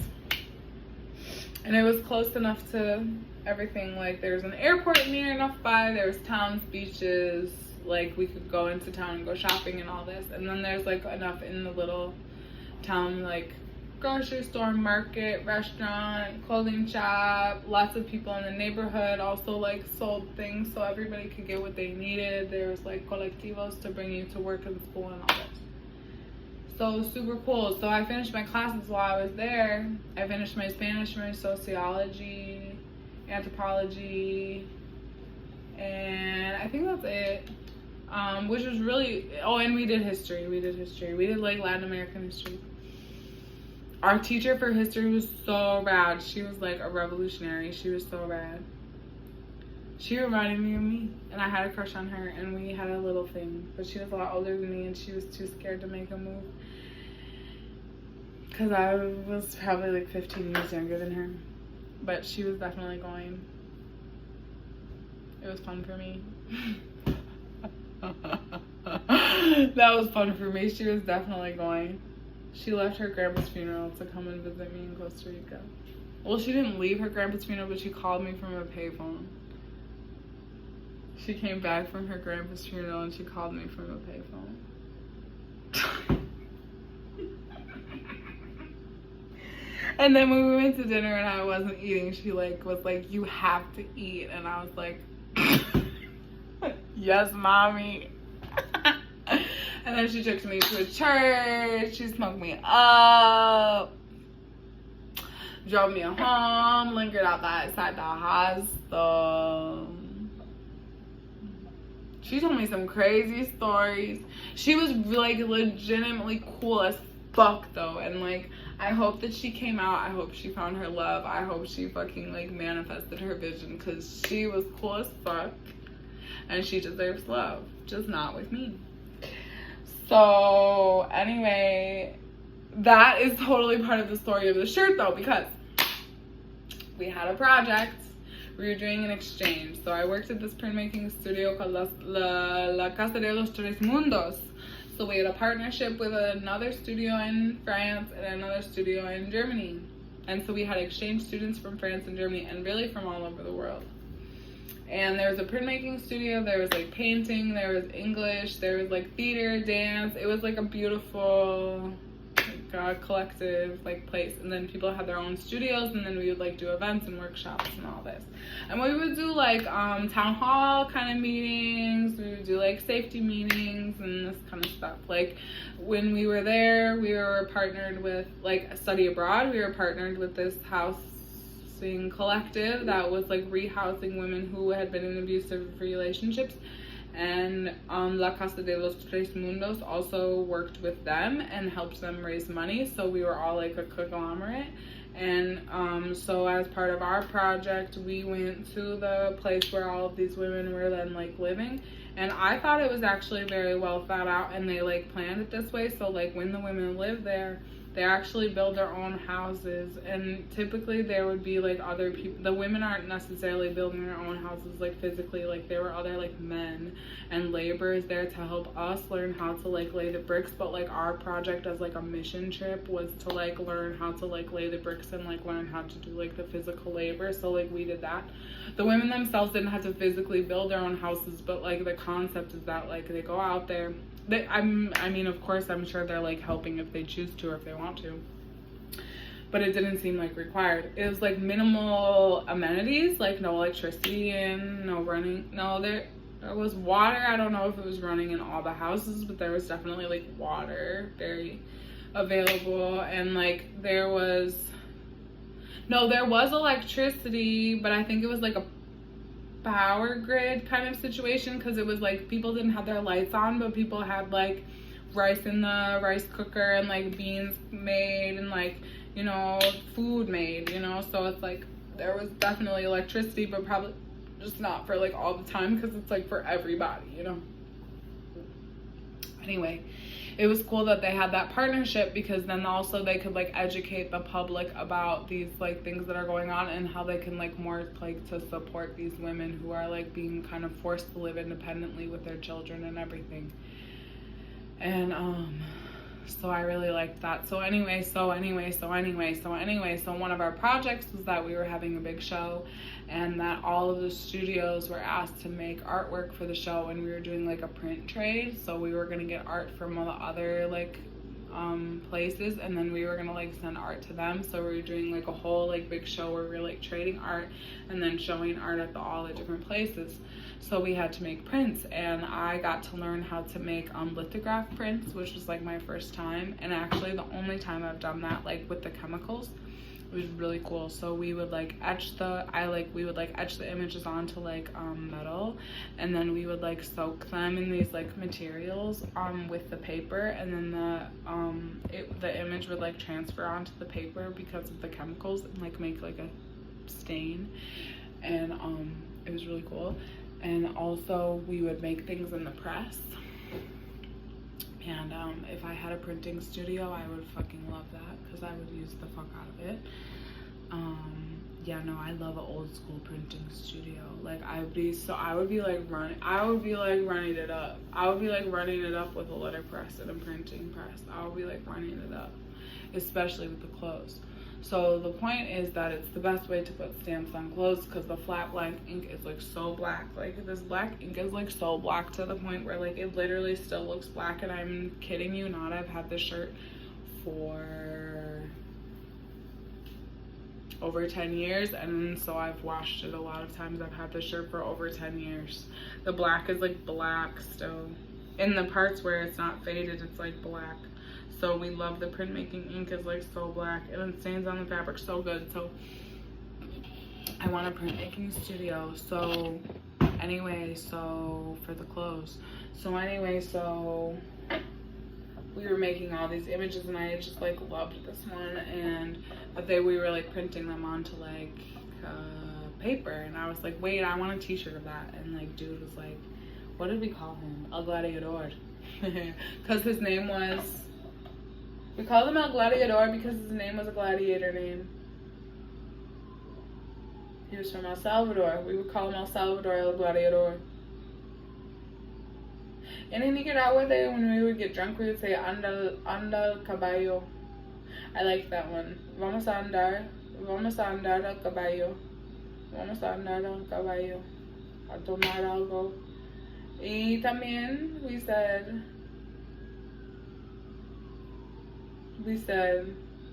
And it was close enough to everything. Like, there's an airport near enough by, there's towns, beaches, like we could go into town and go shopping and all this. And then there's like enough in the little town, like grocery store, market, restaurant, clothing shop. Lots of people in the neighborhood also like sold things so everybody could get what they needed. There was like colectivos to bring you to work and school and all this. So super cool. So I finished my classes while I was there. I finished my Spanish, my sociology, anthropology, and I think that's it. Which was really, oh, and we did history. We did like Latin American history. Our teacher for history was so rad. She was like a revolutionary. She was so rad. She reminded me of me, and I had a crush on her, and we had a little thing. But she was a lot older than me, and she was too scared to make a move. Because I was probably like 15 years younger than her. But she was definitely going. It was fun for me. That was fun for me. She was definitely going. She left her grandpa's funeral to come and visit me in Costa Rica. Well, she didn't leave her grandpa's funeral, but she called me from a payphone. She came back from her grandpa's funeral and she called me from a payphone. And then when we went to dinner and I wasn't eating, she like was like, "You have to eat," and I was like, "Yes, mommy." And then she took me to a church. She smoked me up, drove me home, lingered outside the hostel. She told me some crazy stories. She was like legitimately cool as fuck though, and like I hope that she came out. I hope she found her love. I hope she fucking like manifested her vision, because she was cool as fuck and she deserves love, just not with me. So anyway, that is totally part of the story of the shirt though, because we had a project. We were doing an exchange. So I worked at this printmaking studio called La Casa de los Tres Mundos. So we had a partnership with another studio in France and another studio in Germany. And so we had exchange students from France and Germany, and really from all over the world. And there was a printmaking studio, there was like painting, there was English, there was like theater, dance. It was like a beautiful collective like place. And then people had their own studios, and then we would like do events and workshops and all this. And we would do like town hall kind of meetings. We would do like safety meetings and this kind of stuff. Like when we were there, we were partnered with like study abroad. We were partnered with this housing collective that was like rehousing women who had been in abusive relationships. And La Casa de los Tres Mundos also worked with them and helped them raise money. So we were all like a conglomerate. And so as part of our project, we went to the place where all of these women were then like living. And I thought it was actually very well thought out, and they like planned it this way. So like when the women live there, they actually build their own houses, and typically there would be like other people. The women aren't necessarily building their own houses like physically, like there were other like men and laborers there to help us learn how to like lay the bricks. But like our project as like a mission trip was to like learn how to like lay the bricks and like learn how to do like the physical labor. So like we did that. The women themselves didn't have to physically build their own houses, but like the concept is that like they go out there. I mean, of course, I'm sure they're like helping if they choose to or if they want to, but it didn't seem like required. It was like minimal amenities, like no electricity and no running. No, there was water. I don't know if it was running in all the houses, but there was definitely like water very available, and like there was electricity, but I think it was like a power grid kind of situation, because it was like people didn't have their lights on, but people had like rice in the rice cooker and like beans made and like, you know, food made, you know. So it's like there was definitely electricity, but probably just not for like all the time, because it's like for everybody, you know. Anyway, it was cool that they had that partnership, because then also they could like educate the public about these like things that are going on, and how they can like more like to support these women who are like being kind of forced to live independently with their children and everything. And So I really liked that. So one of our projects was that we were having a big show, and that all of the studios were asked to make artwork for the show, and we were doing like a print trade. So we were gonna get art from all the other like places, and then we were gonna like send art to them. So we were doing like a whole like big show where we were like trading art and then showing art at all the different places. So we had to make prints, and I got to learn how to make lithograph prints, which was like my first time, and actually the only time I've done that like with the chemicals. It was really cool. So we would like etch the images onto like metal, and then we would like soak them in these like materials with the paper, and then the image would like transfer onto the paper because of the chemicals, and like make like a stain. And it was really cool. And also we would make things in the press. And if I had a printing studio, I would fucking love that, because I would use the fuck out of it. Yeah, no, I love an old school printing studio. Like I would be running it up. I would be like running it up with a letterpress and a printing press. I would be like running it up, especially with the clothes. So the point is that it's the best way to put stamps on clothes, because the flat black ink is like so black. Like this black ink is like so black to the point where like it literally still looks black, and I'm kidding you not. I've had this shirt for over 10 years, and so I've washed it a lot of times. I've had this shirt for over 10 years. The black is like black still. In the parts where it's not faded, it's like black. So we love the printmaking ink is like so black, and it stains on the fabric so good. So I want a printmaking studio. So anyway, so for the clothes. So anyway, so we were making all these images, and I just like loved this one, but we were like printing them onto like paper, and I was like, wait, I want a t-shirt of that. And like dude was like, what did we call him? El Gladiador. Because his name was, we called him El Gladiador because his name was a gladiator name. He was from El Salvador. We would call him El Salvador El Gladiador. And in Nicaragua, when we would get drunk, we would say anda caballo. I like that one. Vamos a andar al caballo. Vamos a andar al caballo. A tomar algo. Y también we said,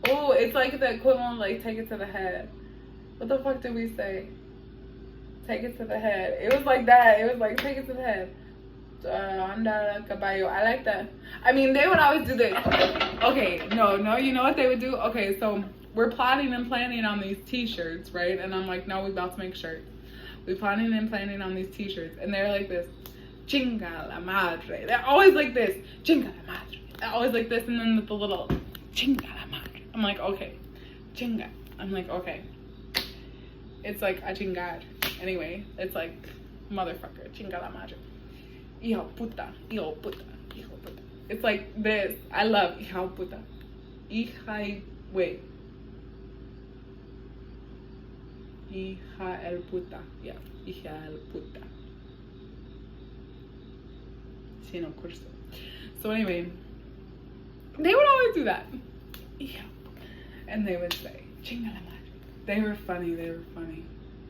oh, it's like the equivalent of like take it to the head. What the fuck did we say? Take it to the head. It was like that. It was like take it to the head. Andar al caballo. I like that. I mean, they would always do this. Okay, no, you know what they would do? Okay, so we're plotting and planning on these t-shirts, right? And I'm like, no, we about to make shirts. We're planning and planning on these t-shirts, and they're like this, chinga la madre. They're always like this, chinga la madre. They're always like this, and then with the little chinga la madre. I'm like, okay, chinga. I'm like, okay. It's like a chingar. Anyway, it's like motherfucker, chinga la madre. Hijo puta, hijo puta, hijo puta. It's like this. I love hijo puta. Hija el puta. Yeah, hija el puta. Sí, no, curso. So anyway, they would always do that. And they would say, chinga la madre. They were funny.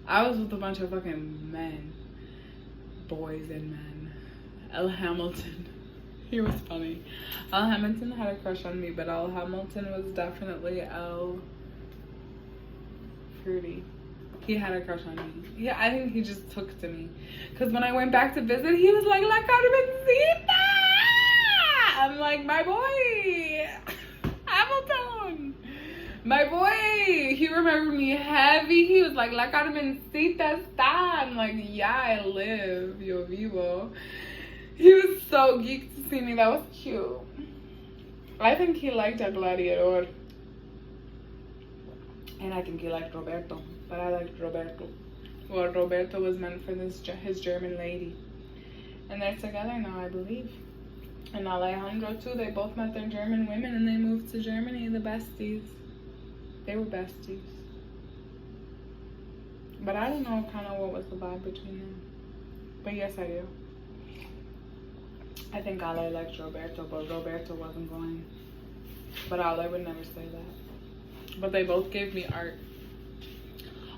I was with a bunch of fucking men. Boys and men. El Hamilton. He was funny. El Hamilton had a crush on me, but El Hamilton was definitely El Fruity. He had a crush on me. Yeah, I think he just took to me. Because when I went back to visit, he was like, La Carmencita! I'm like, my boy! Hamilton! My boy! He remembered me heavy. He was like, La Carmencita está. I'm like, yeah, I live. Yo vivo. He was so geeked to see me. That was cute. I think he liked a gladiador. And I think he liked Roberto. But I liked Roberto. Well, Roberto was meant for his German lady. And they're together now, I believe. And Alejandro too. They both met their German women and they moved to Germany. The besties. They were besties. But I don't know kind of what was the vibe between them. But yes, I do. I think Ale liked Roberto, but Roberto wasn't going. But Ale would never say that. But they both gave me art.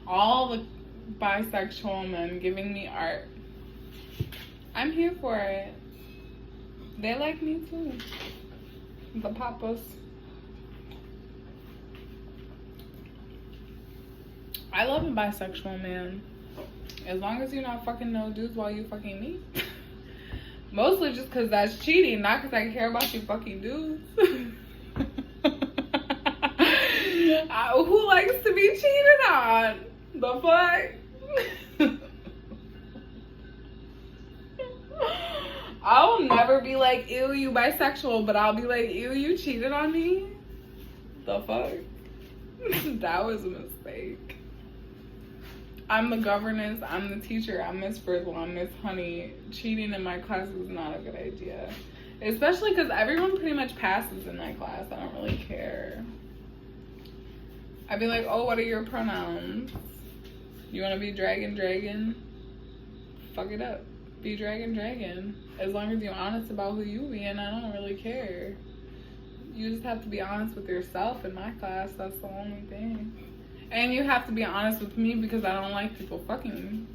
All the bisexual men giving me art. I'm here for it. They like me too. The papas. I love a bisexual man. As long as you're not fucking no dudes while you fucking me. Mostly just because that's cheating, not because I care about you fucking dudes. Who likes to be cheated on? The fuck? I'll never be like, ew, you bisexual, but I'll be like, ew, you cheated on me? The fuck? That was a mistake. I'm the governess, I'm the teacher, I'm Miss Frizzle, I'm Miss Honey. Cheating in my class is not a good idea. Especially because everyone pretty much passes in my class. I don't really care. I'd be like, oh, what are your pronouns? You want to be dragon? Fuck it up. Be dragon. As long as you're honest about who you be, and I don't really care. You just have to be honest with yourself in my class. That's the only thing. And you have to be honest with me because I don't like people fucking me.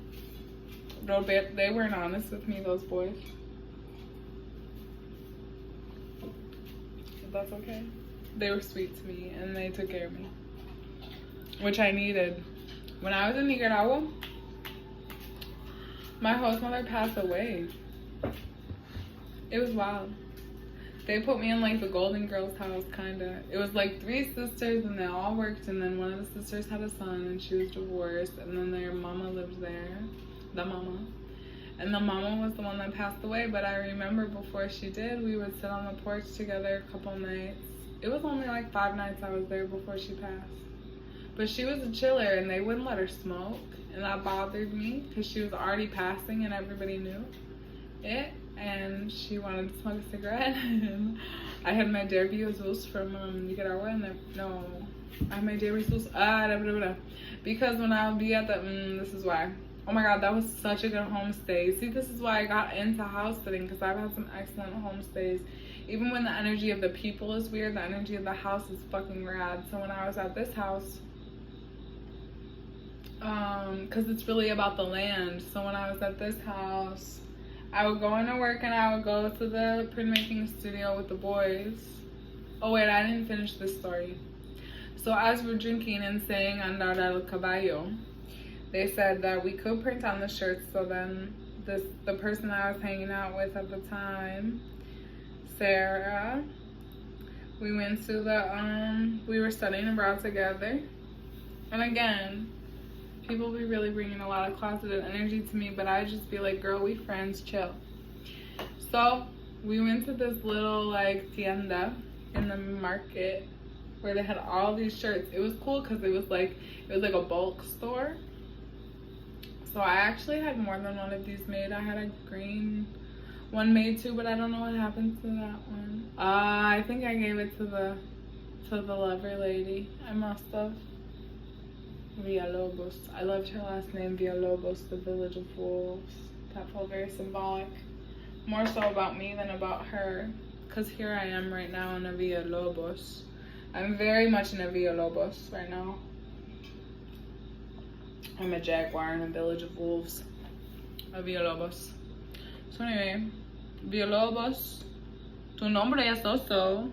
No, they weren't honest with me, those boys. But that's okay. They were sweet to me and they took care of me, which I needed. When I was in Nicaragua, my host mother passed away. It was wild. They put me in like the Golden Girls house, kinda. It was like 3 sisters and they all worked, and then one of the sisters had a son and she was divorced, and then their mama lived there, the mama. And the mama was the one that passed away, but I remember before she did, we would sit on the porch together a couple nights. It was only like 5 nights I was there before she passed. But she was a chiller and they wouldn't let her smoke, and that bothered me because she was already passing and everybody knew it. And she wanted to smoke a cigarette. And I had my Derby-Azus from Nicaragua, and I had my Derby-Azus, because when I would be at the, this is why. Oh my god, that was such a good homestay. See, this is why I got into house sitting, because I've had some excellent homestays. Even when the energy of the people is weird, the energy of the house is fucking rad. So when I was at this house, because it's really about the land. So when I was at this house, I would go into work and I would go to the printmaking studio with the boys. Oh wait, I didn't finish this story. So as we're drinking and saying andar el caballo, they said that we could print on the shirts. So then the person I was hanging out with at the time, Sarah, we went to the, we were studying abroad together. And again, people be really bringing a lot of closeted energy to me, but I just be like, girl, we friends, chill. So we went to this little like tienda in the market where they had all these shirts. It was cool because it was like a bulk store. So I actually had more than one of these made. I had a green one made too, but I don't know what happened to that one. I think I gave it to the lover lady. I must have. Villalobos. I loved her last name, Villalobos, the village of wolves. That felt very symbolic. More so about me than about her. Because here I am right now in a Villalobos. I'm very much in a Villalobos right now. I'm a jaguar in a village of wolves. A Villalobos. So anyway, Villalobos, tu nombre es Oso.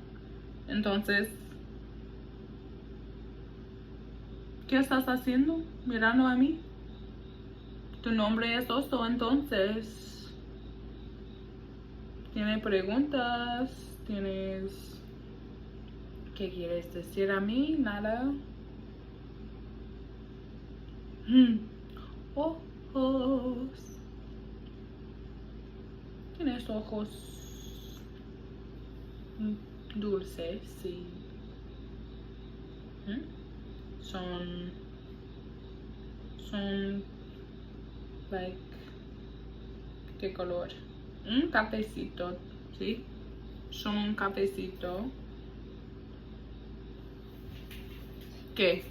Entonces, ¿qué estás haciendo? Mirando a mí. Tu nombre es Oso, entonces. ¿Tienes preguntas? ¿Tienes... ¿Qué quieres decir a mí? Nada. Ojos. Tienes ojos dulces, sí. Son like, ¿qué color? Un cafecito, ¿sí? Son un cafecito. ¿Qué?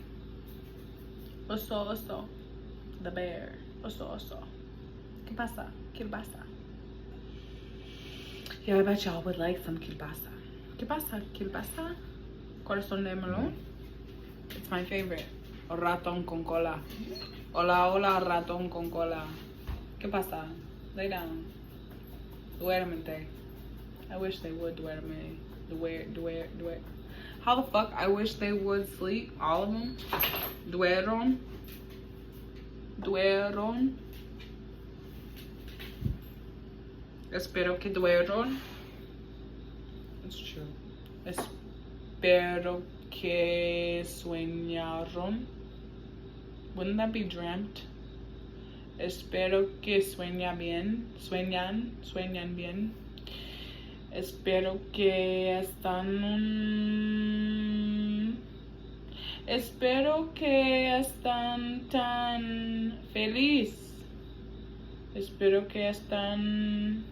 Oso. The bear. Oso. ¿Qué pasa? Kielbasa. Yeah, I bet y'all would like some kielbasa. ¿Qué pasa? Kielbasa? Corazón de melón. It's my favorite. Ratón con cola. Hola, hola, ratón con cola. ¿Qué pasa? Lay down. Duérmete. I wish they would duerme. Duer. How the fuck? I wish they would sleep. All of them. Dueron. Espero que dueron. It's true. Espero que sueñaron. Wouldn't that be dreamt? Espero que sueñan bien. Espero que están tan feliz. Espero que están,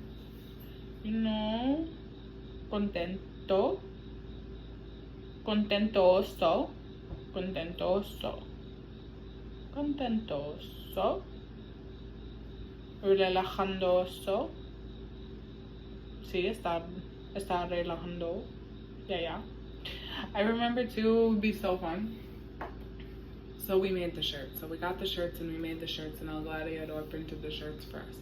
contentoso. Relajandoso. Sí, está relajando. Yeah. I remember too, it would be so fun. So we made the shirts. So we got the shirts and we made the shirts, and El Gladiador printed the shirts for us.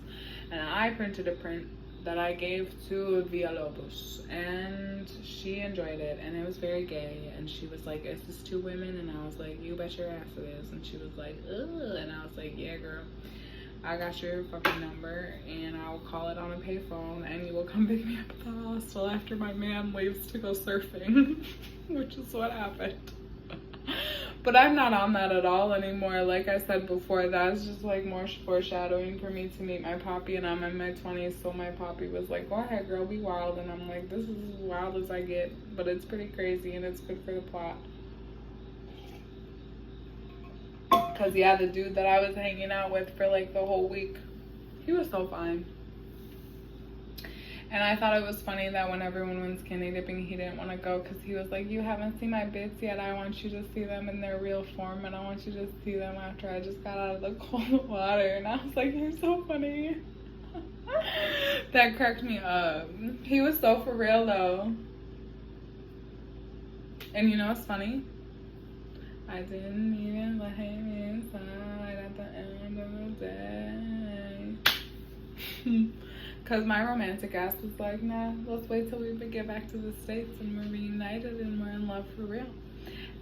And I printed a print that I gave to Villalobos, and she enjoyed it, and it was very gay. And she was like, "Is this two women?" And I was like, "You bet your ass it is." And she was like, "Ugh." And I was like, "Yeah, girl. I got your fucking number, and I'll call it on a payphone, and you will come pick me up at the hostel after my man leaves to go surfing," which is what happened. But I'm not on that at all anymore. Like I said before, that's just like more foreshadowing for me to meet my poppy, and I'm in my 20s, so my poppy was like, "Go ahead, girl, be wild." And I'm like, this is as wild as I get, but it's pretty crazy, and it's good for the plot. Because, yeah, the dude that I was hanging out with for, like, the whole week, he was so fine. And I thought it was funny that when everyone went skinny dipping, he didn't want to go because he was like, "You haven't seen my bits yet. I want you to see them in their real form, and I want you to see them after I just got out of the cold water." And I was like, "You're so funny." That cracked me up. He was so for real, though. And you know what's funny? I didn't even let him inside at the end of the day. Because my romantic ass was like, "Nah, let's wait till we get back to the States and we're reunited and we're in love for real."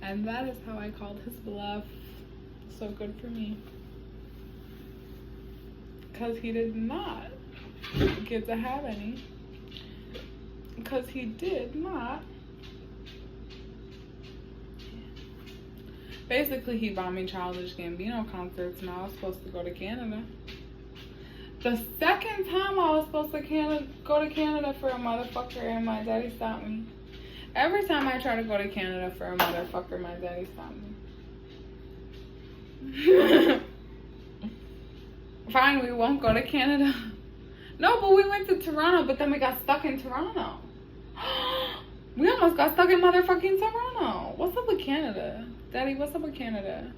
And that is how I called his bluff. So good for me. Because he did not get to have any. Because he did not. Basically, he bought me Childish Gambino concerts, and I was supposed to go to Canada. The second time I was supposed to go to Canada for a motherfucker, and my daddy stopped me. Every time I try to go to Canada for a motherfucker, my daddy stopped me. Fine, we won't go to Canada. No, but we went to Toronto, but then we got stuck in Toronto. We almost got stuck in motherfucking Toronto. What's up with Canada? Daddy, what's up with Canada?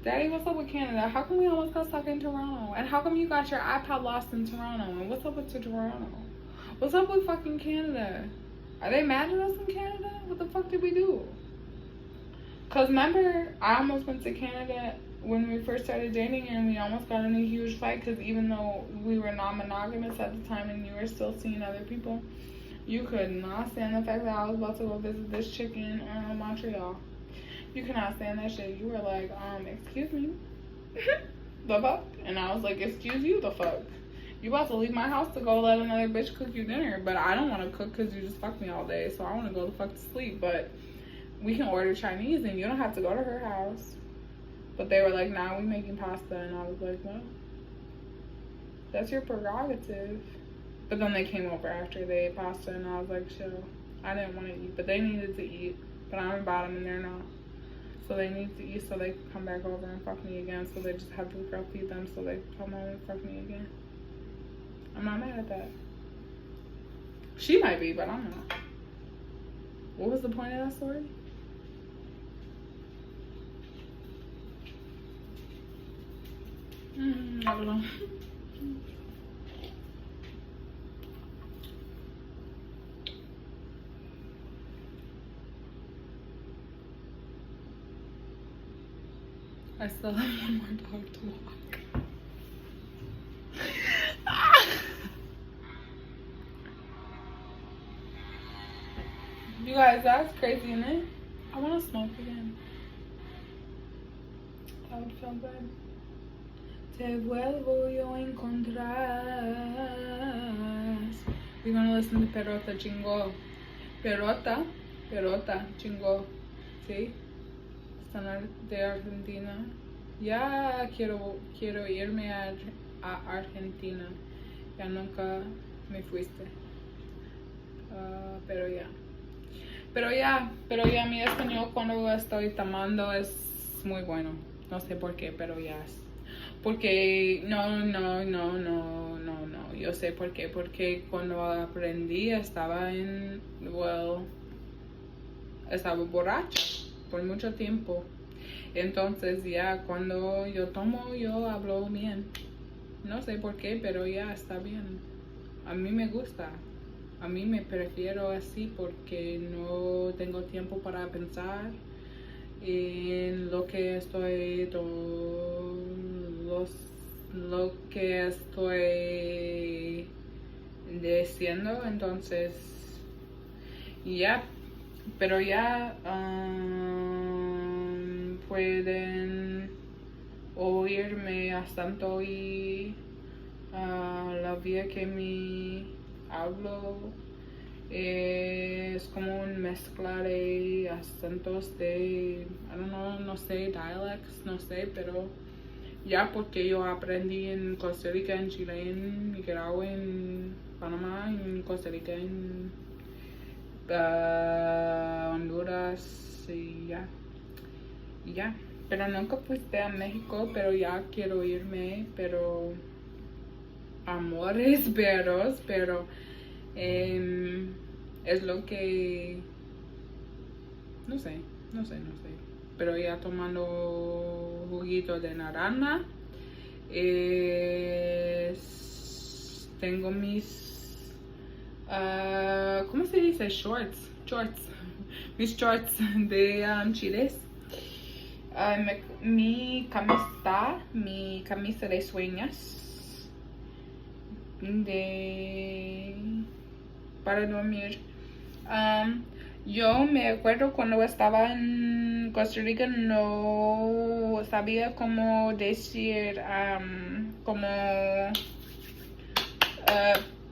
Daddy, what's up with Canada? How come we almost got stuck in Toronto? And how come you got your iPod lost in Toronto? And what's up with Toronto? What's up with fucking Canada? Are they mad at us in Canada? What the fuck did we do? Because remember, I almost went to Canada when we first started dating, and we almost got in a huge fight because even though we were non-monogamous at the time and you were still seeing other people, you could not stand the fact that I was about to go visit this chick in Montreal. You cannot stand that shit. You were like, excuse me? The fuck? And I was like, excuse you, the fuck? You about to leave my house to go let another bitch cook you dinner, but I don't want to cook because you just fucked me all day, so I want to go the fuck to sleep, but we can order Chinese and you don't have to go to her house. But they were like, "Nah, we making pasta," and I was like, "Well, that's your prerogative." But then they came over after they ate pasta, and I was like, chill. I didn't want to eat, but they needed to eat, but I'm about them and they're not. So they need to eat so they can come back over and fuck me again. So they just have the girl feed them so they come home and fuck me again. I'm not mad at that. She might be, but I'm not. What was the point of that story? I don't know. I still have one more dog to walk. You guys, that's crazy, isn't it? I want to smoke again. That would feel good. Te vuelvo yo a encontrar. We're gonna listen to Perota Chingo. Perota Chingo. ¿Sí? Están de Argentina. Ya quiero irme a Argentina. Ya nunca me fuiste. Pero ya mi español cuando estoy tomando es muy bueno. No sé por qué, pero ya es. Porque no. Yo sé por qué. Porque cuando aprendí estaba borracha por mucho tiempo. Entonces ya cuando yo tomo, yo hablo bien. No sé por qué, pero ya está bien. A mí me gusta. A mí me prefiero así porque no tengo tiempo para pensar en lo que estoy diciendo. Entonces ya, pero ya pueden oírme bastante y la vía que me hablo es como un mezcla de acentos de, no sé, dialects, no sé, pero ya porque yo aprendí en Costa Rica, en Chile, en Nicaragua, en Panamá, en Costa Rica, en Honduras y ya. Pero nunca fuiste a México, pero ya quiero irme, pero amores veros, pero es lo que no sé, pero ya tomando juguito de naranja. Tengo mis ¿cómo se dice? Shorts mis shorts de chiles. Mi camisa de sueños para dormir. Yo me acuerdo cuando estaba en Costa Rica no sabía cómo decir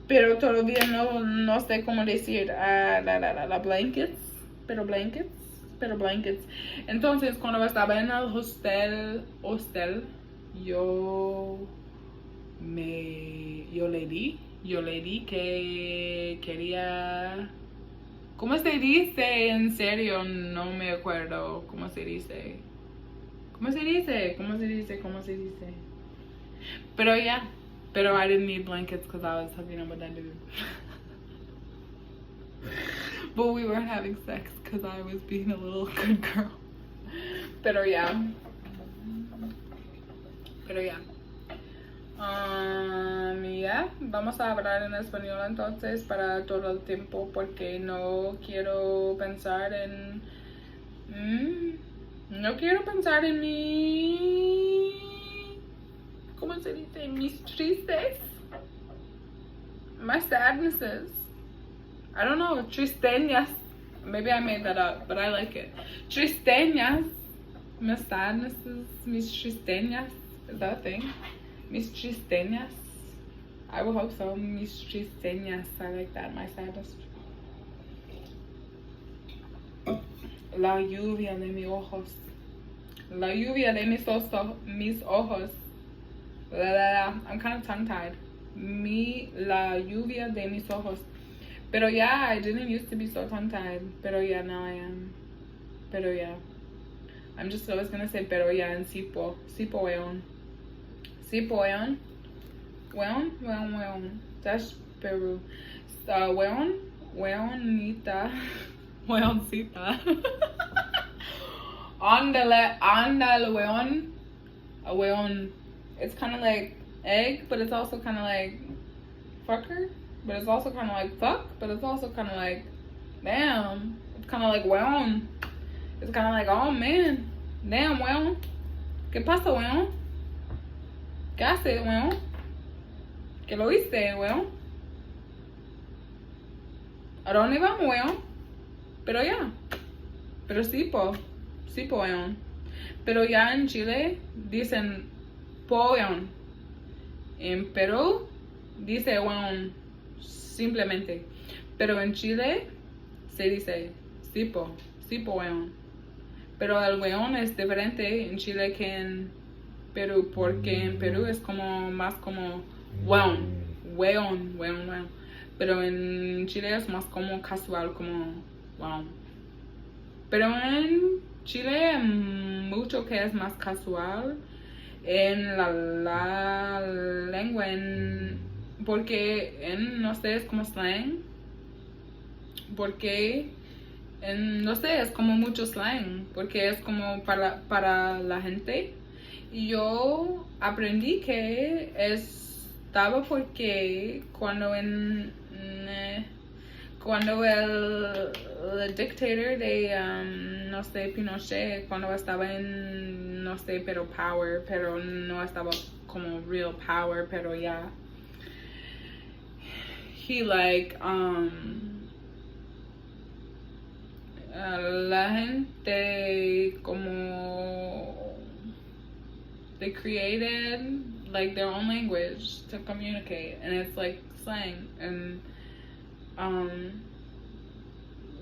pero todavía no sé cómo decir la blankets. Entonces cuando estaba en el hostel yo le di que quería. ¿Cómo se dice? En serio, no me acuerdo. ¿Cómo se dice? Pero yeah. Pero I didn't need blankets because I was hooking up with that dude. But we weren't having sex because I was being a little good girl. Pero yeah. Ya, vamos a hablar en español entonces para todo el tiempo porque no quiero pensar en mi, ¿cómo se dice? Mis tristes, my sadnesses. I don't know, tristeñas. Maybe I made that up, but I like it. Tristeñas, my sadnesses, mis tristeñas. Is that a thing? Mis tristeñas. I would hope so. Mis tristeñas. I like that. My saddest. La lluvia de mis ojos. La lluvia de mis ojos. I'm kind of tongue-tied. La lluvia de mis ojos. Pero yeah, I didn't used to be so tongue-tied. Pero yeah, now I am. Pero yeah. I'm just always gonna say pero yeah and sipo. Sipo weon. Weon. That's Peru. Weoncita. Andale, weon. A weon. It's kind of like egg, but it's also kind of like fucker. But it's also kind of like fuck. But it's also kind of like damn. It's kind of like weon. It's kind of like, oh man. Damn, weon. ¿Qué pasa, weón? ¿Qué hace, weón? ¿Qué lo hice, weón? ¿A dónde vamos, weón? Pero ya. Pero sí, weón. Pero ya en Chile dicen po, weón. En Perú dice weón simplemente. Pero en Chile se dice sí, weón. Pero el weón es diferente en Chile que en Perú, porque en Perú es como más como weón. Pero en Chile es más como casual, como weón. Pero en Chile mucho que es más casual en la lengua, porque en, no sé, es como slang, porque no sé, es como mucho slang, porque es como para la gente. Y yo aprendí que estaba porque cuando el dictator de, no sé, Pinochet, cuando estaba en, no sé, pero power, pero no estaba como real power, pero ya, he like, la gente como, they created like their own language to communicate, and it's like slang, and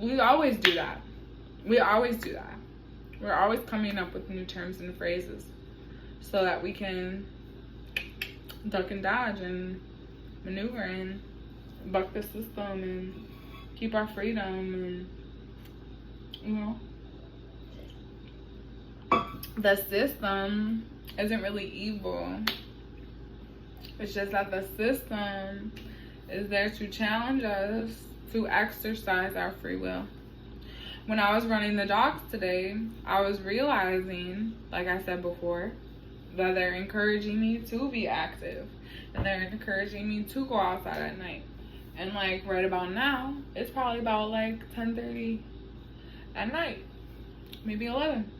we always do that. We're always coming up with new terms and phrases so that we can duck and dodge and maneuver and buck the system and keep our freedom. And you know, the system isn't really evil. It's just that the system is there to challenge us to exercise our free will. When I was running the dogs today, I was realizing, like I said before, that they're encouraging me to be active, and they're encouraging me to go outside at night. And like right about now, it's probably about like 10:30 at night, maybe 11.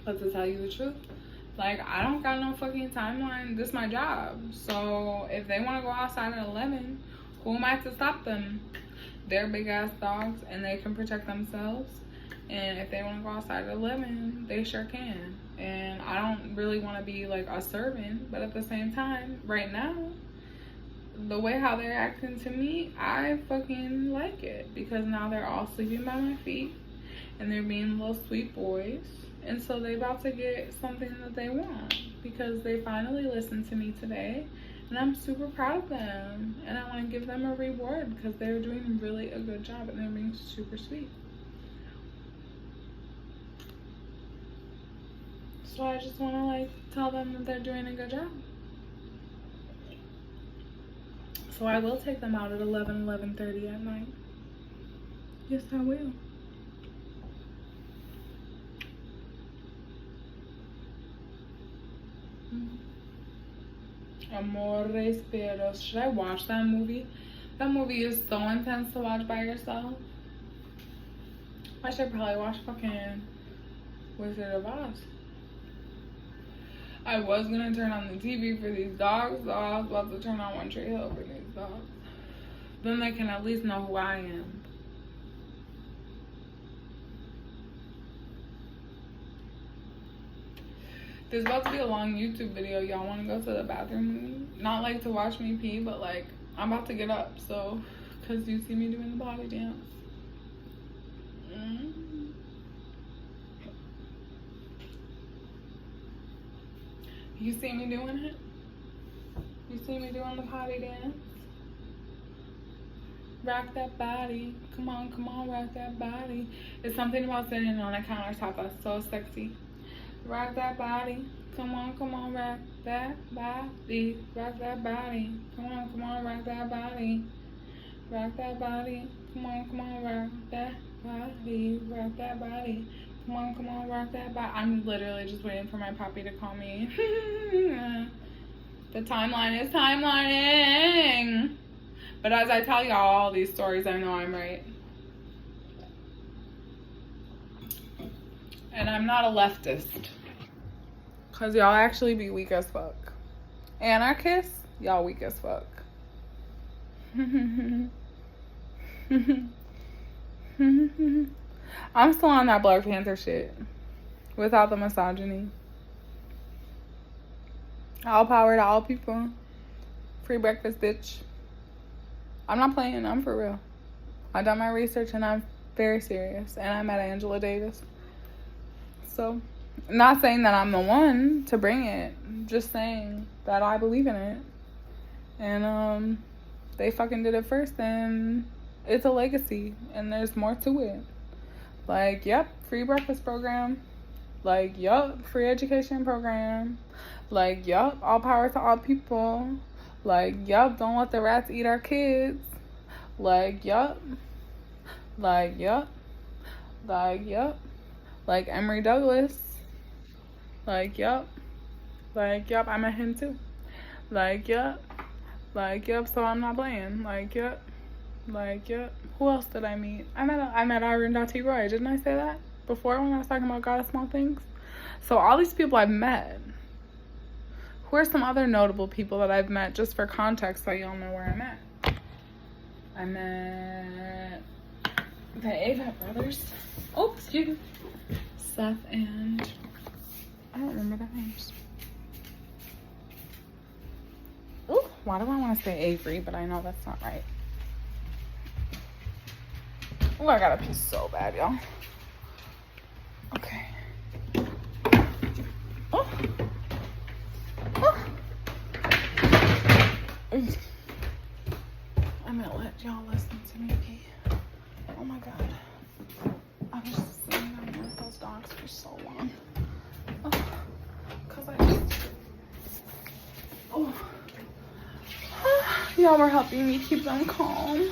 But to tell you the truth, like, I don't got no fucking timeline. This is my job. So if they want to go outside at 11, who am I to stop them? They're big ass dogs and they can protect themselves. And if they want to go outside at 11, they sure can. And I don't really want to be like a servant, but at the same time, right now, the way how they're acting to me, I fucking like it, because now they're all sleeping by my feet and they're being little sweet boys. And so they about to get something that they want, because they finally listened to me today, and I'm super proud of them, and I want to give them a reward because they're doing really a good job and they're being super sweet. So I just want to like tell them that they're doing a good job. So I will take them out at 11:30 at night. Yes, I will. Amores Perros. Should I watch that movie? That movie is so intense to watch by yourself. I should probably watch fucking Wizard of Oz. I was gonna turn on the TV for these dogs, so I was about to turn on One Tree Hill for these dogs. Then they can at least know who I am. There's about to be a long YouTube video. Y'all want to go to the bathroom with me? Not like to watch me pee, but like I'm about to get up, so because you see me doing the body dance. You see me doing it? You see me doing the potty dance? Rock that body. Come on, rock that body. It's something about sitting on a countertop that's so sexy. Rock that body. Come on, rock that body. Rock that body. Come on, rock that body. Rock that body. Come on, rock that body. Rock that body. Come on, rock that body. I'm literally just waiting for my puppy to call me. The timeline is timelining. But as I tell y'all all these stories, I know I'm right. And I'm not a leftist. Cause y'all actually be weak as fuck. Anarchists, y'all weak as fuck. I'm still on that Black Panther shit. Without the misogyny. All power to all people. Free breakfast, bitch. I'm not playing. I'm for real. I done my research and I'm very serious. And I met Angela Davis. So, not saying that I'm the one to bring it. Just saying that I believe in it. And, they fucking did it first and it's a legacy. And there's more to it. Like, yep, free breakfast program. Like, yup, free education program. Like, yup, all power to all people. Like, yup, don't let the rats eat our kids. Like, yup. Like, yup. Like, yup. Like Emory Douglas. Like, yup. Like, yup, I met him too. Like, yup. Like, yup, so I'm not playing. Like, yup. Like, yup. Who else did I meet? I met Irene Roy. Didn't I say that before when I was talking about God of Small Things? So all these people I've met. Who are some other notable people that I've met, just for context so y'all know where I'm at? I met the Avett brothers. Oh, excuse me. Seth and... I don't remember their names. Ooh, why do I want to say Avery, but I know that's not right. Oh, I gotta pee so bad, y'all. Okay. Oh. Oh. I'm gonna let y'all listen to me pee. Oh my god. I was just sitting down with those dogs for so long. Oh. Cause I just... Oh. Y'all were helping me keep them calm.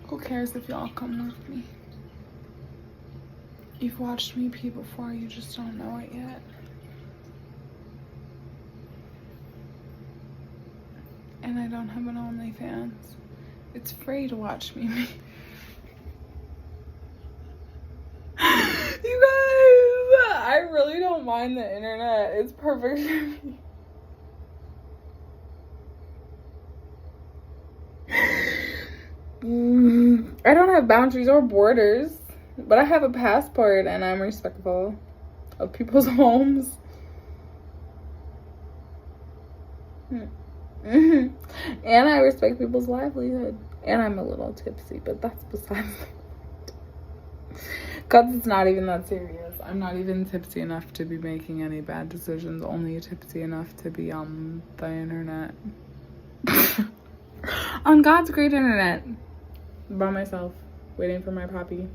Who cares if y'all come with me? You've watched me pee before, you just don't know it yet. And I don't have an OnlyFans. It's free to watch me pee. You guys, I really don't mind the internet. It's perfect for me. I don't have boundaries or borders, but I have a passport and I'm respectful of people's homes. And I respect people's livelihood. And I'm a little tipsy, but that's besides the point. Because it's not even that serious. I'm not even tipsy enough to be making any bad decisions, only tipsy enough to be on the internet. On God's great internet. By myself, waiting for my poppy.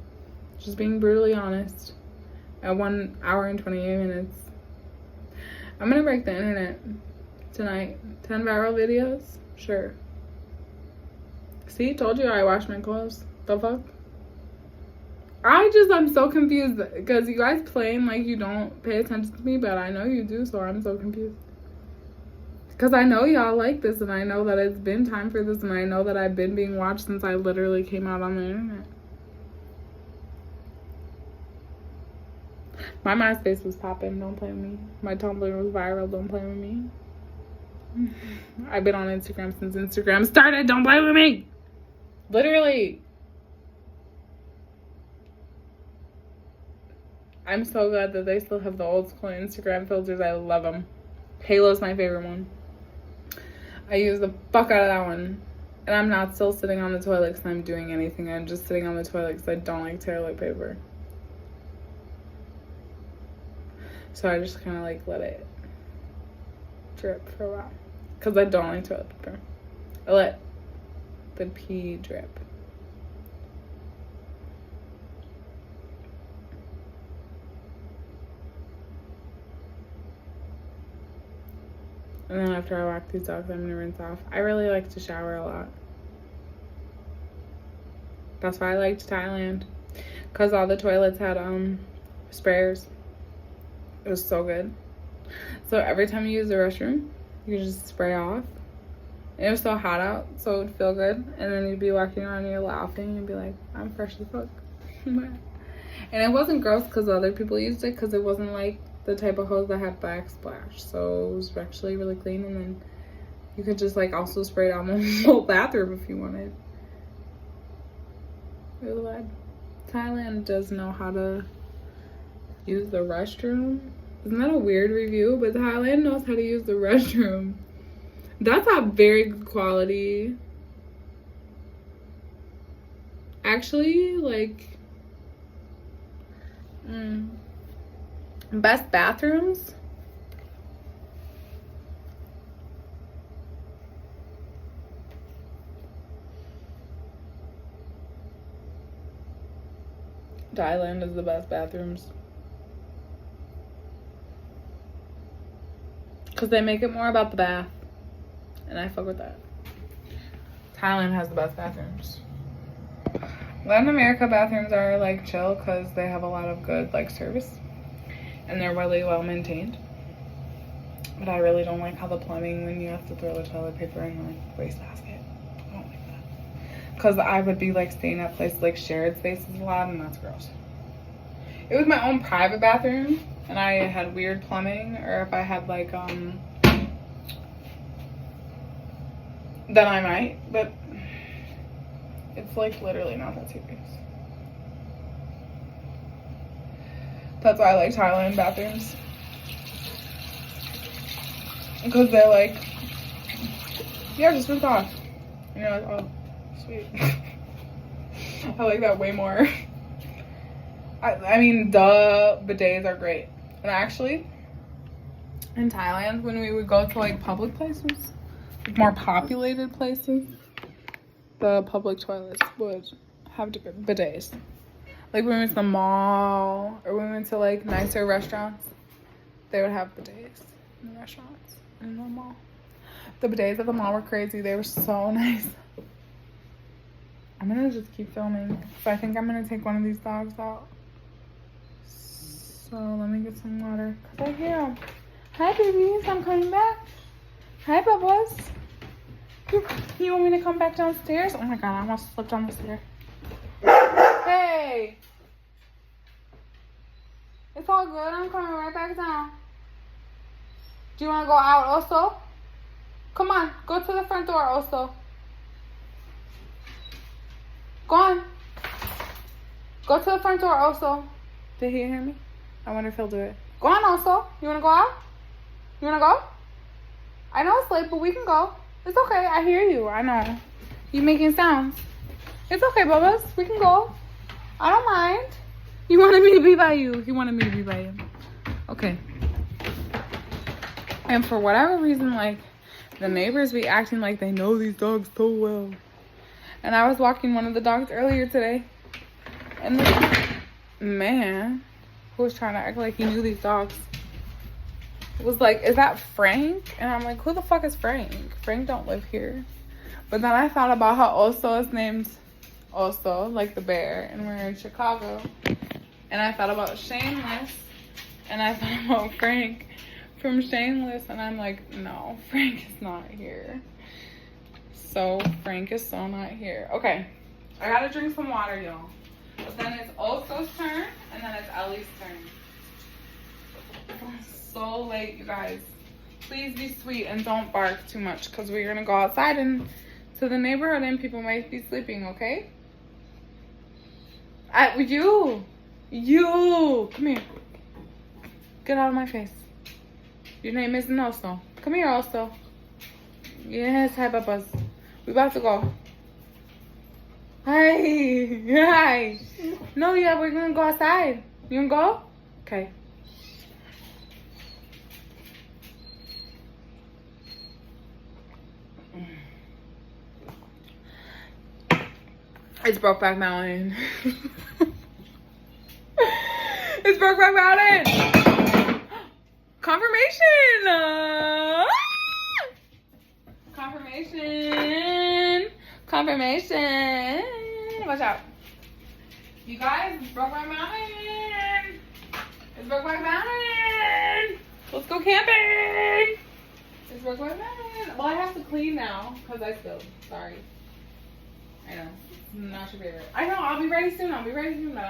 Just being brutally honest. At 1 hour and 28 minutes. I'm gonna break the internet tonight. 10 viral videos? Sure. See, told you I wash my clothes. The fuck? I'm so confused because you guys claim like you don't pay attention to me, but I know you do, so I'm so confused. Because I know y'all like this, and I know that it's been time for this, and I know that I've been being watched since I literally came out on the internet. My MySpace was popping, don't play with me. My Tumblr was viral, don't play with me. I've been on Instagram since Instagram started, don't play with me! Literally. I'm so glad that they still have the old school Instagram filters. I love them. Halo's my favorite one. I use the fuck out of that one. And I'm not still sitting on the toilet because I'm doing anything. I'm just sitting on the toilet because I don't like toilet paper. So I just kind of like let it drip for a while. Because I don't like toilet paper. I let the pee drip. And then after I walk these dogs, I'm gonna rinse off. I really like to shower a lot. That's why I liked Thailand. Because all the toilets had sprayers. It was so good. So every time you use the restroom, you just spray off. And it was so hot out, so it would feel good. And then you'd be walking around and you're laughing and be like, I'm fresh as fuck. And it wasn't gross because other people used it, because it wasn't like the type of hose that had backsplash. So it was actually really clean. And then you could just like also spray down the whole bathroom if you wanted. Really glad. Thailand does know how to use the restroom. Isn't that a weird review? But Thailand knows how to use the restroom. That's a very good quality. Actually, like, best bathrooms. Thailand is the best bathrooms. Because they make it more about the bath. And I fuck with that. Thailand has the best bathrooms. Latin America bathrooms are like chill because they have a lot of good like service. And they're really well maintained. But I really don't like how the plumbing, when you have to throw the toilet paper in the like wastebasket. I don't like that. Because I would be like staying at places like shared spaces a lot, and that's gross. It was my own private bathroom, and I had weird plumbing, or if I had like then I might, but it's like literally not that serious. That's why I like Thailand bathrooms, because they're like, yeah, just rinse off, and you're like, oh, sweet. I like that way more. I mean, the bidets are great. And actually, in Thailand, when we would go to like public places, like more populated places, the public toilets would have different bidets. Like when we went to the mall, or when we went to like nicer restaurants, they would have bidets in the restaurants and in the mall. The bidets at the mall were crazy. They were so nice. I'm gonna just keep filming. So I think I'm gonna take one of these dogs out. So let me get some water, because I hear them. Hi babies, I'm coming back. Hi bubbles. You want me to come back downstairs? Oh my god, I almost slipped on the stair. Hey! It's all good, I'm coming right back down. Do you want to go out also? Come on, go to the front door also. Go on. Go to the front door also. Did he hear me? I wonder if he'll do it. Go on also. You want to go out? You want to go? I know it's late, but we can go. It's okay. I hear you. I know. You making sounds. It's okay, Bubba's. We can go. I don't mind. You wanted me to be by you. He wanted me to be by you. Okay. And for whatever reason, like, the neighbors be acting like they know these dogs so well. And I was walking one of the dogs earlier today. And this man who was trying to act like he knew these dogs was like, is that Frank? And I'm like, who the fuck is Frank? Frank don't live here. But then I thought about how Oso is named Oso, like the bear, and we're in Chicago. And I thought about Shameless, and I thought about Frank from Shameless, and I'm like, no, Frank is not here. So Frank is so not here. Okay, I gotta drink some water, y'all. But then it's Oso's turn, and then it's Ellie's turn. It's so late, you guys. Please be sweet and don't bark too much, because we're gonna go outside and to the neighborhood and people might be sleeping, okay? You, come here. Get out of my face. Your name isn't Oso. Come here, Oso. Yes, hi, papas. We about to go. Hi, hi. No, yeah, we're gonna go outside. You gonna go? Okay. It's Brokeback Mountain. It's Brokeback Mountain. Confirmation. Confirmation. Confirmation. Watch out. You guys, it's broke my mountain. It's broke my mountain. Let's go camping. It's broke my mountain. Well, I have to clean now because I spilled. Sorry. I know. Not your favorite. I know. I'll be ready soon. But I'm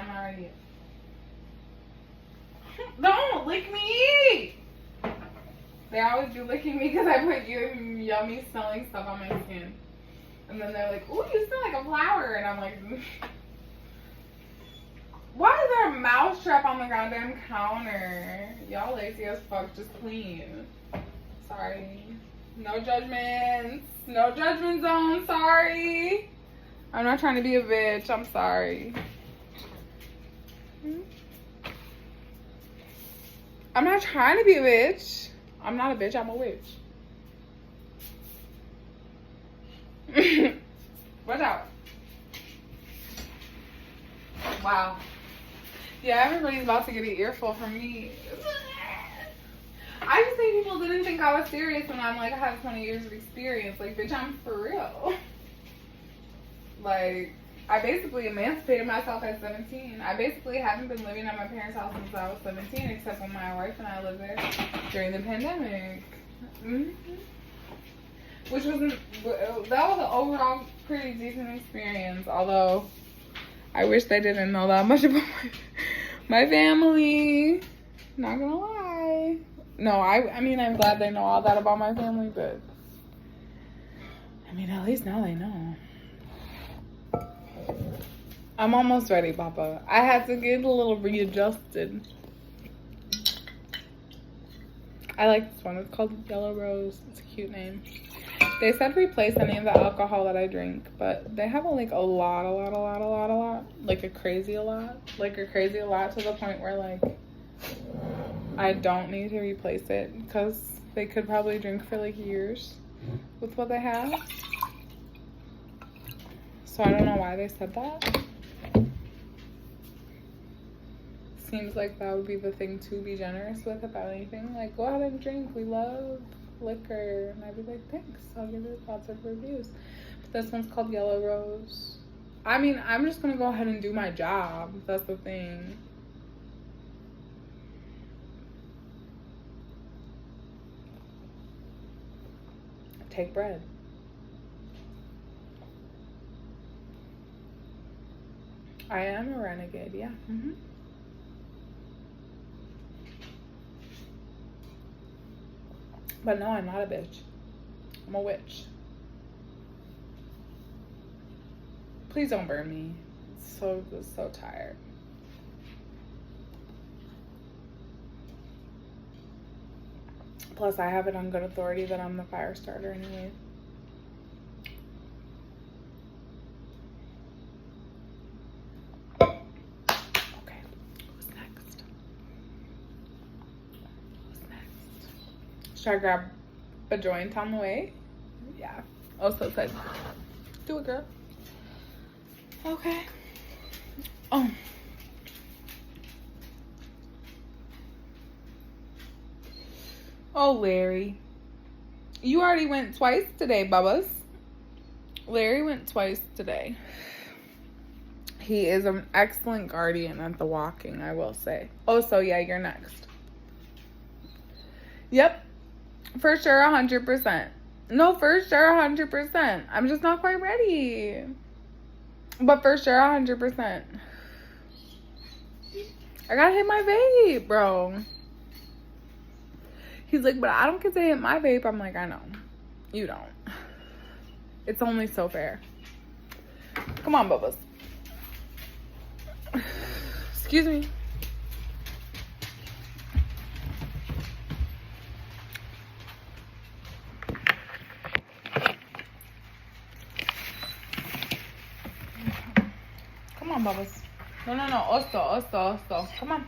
not ready yet. Don't lick me. They always do licking me because I put yummy smelling stuff on my skin. And then they're like, ooh, you smell like a flower. And I'm like, why is there a mouse trap on the goddamn counter? Y'all lazy as fuck. Just clean. Sorry. No judgments. No judgment zone. Sorry. I'm not trying to be a bitch. I'm sorry. I'm not trying to be a bitch. I'm not a bitch. I'm a witch. Watch out. Wow. Yeah, everybody's about to get an earful from me. I just think people didn't think I was serious when I'm like, I have 20 years of experience. Like, bitch, I'm for real. Like, I basically emancipated myself at 17. I basically haven't been living at my parents' house since I was 17, except when my wife and I lived there during the pandemic. Which wasn't, that was an overall pretty decent experience, although I wish they didn't know that much about my family. Not gonna lie. No, I mean, I'm glad they know all that about my family, but I mean, at least now they know. I'm almost ready, Papa. I had to get a little readjusted. I like this one. It's called Yellow Rose. It's a cute name. They said replace any of the alcohol that I drink, but they have like a lot. Like a crazy lot. Like a crazy lot to the point where like I don't need to replace it because they could probably drink for like years with what they have. So I don't know why they said that. Seems like that would be the thing to be generous with about anything. Like, go out and drink. We love liquor. And I'd be like, thanks. I'll give it lots of reviews. But this one's called Yellow Rose. I mean, I'm just going to go ahead and do my job. That's the thing. Take bread. I am a renegade, yeah. But no, I'm not a bitch. I'm a witch. Please don't burn me. It's so tired. Plus, I have it on good authority that I'm the fire starter anyway. Okay, who's next? Should I grab a joint on the way? Yeah. Oh, so excited. Do it, girl. Okay. Oh. Oh, Larry. You already went twice today, Bubbas. Larry went twice today. He is an excellent guardian at the walking, I will say. Oh, so yeah, you're next. Yep. For sure, 100%. No, for sure, 100%. I'm just not quite ready. But for sure, 100%. I gotta hit my vape, bro. He's like, but I don't get to hit my vape. I'm like, I know. You don't. It's only so fair. Come on, Bubbles. Excuse me. Come on, Bubbles. No. Osto. Come on.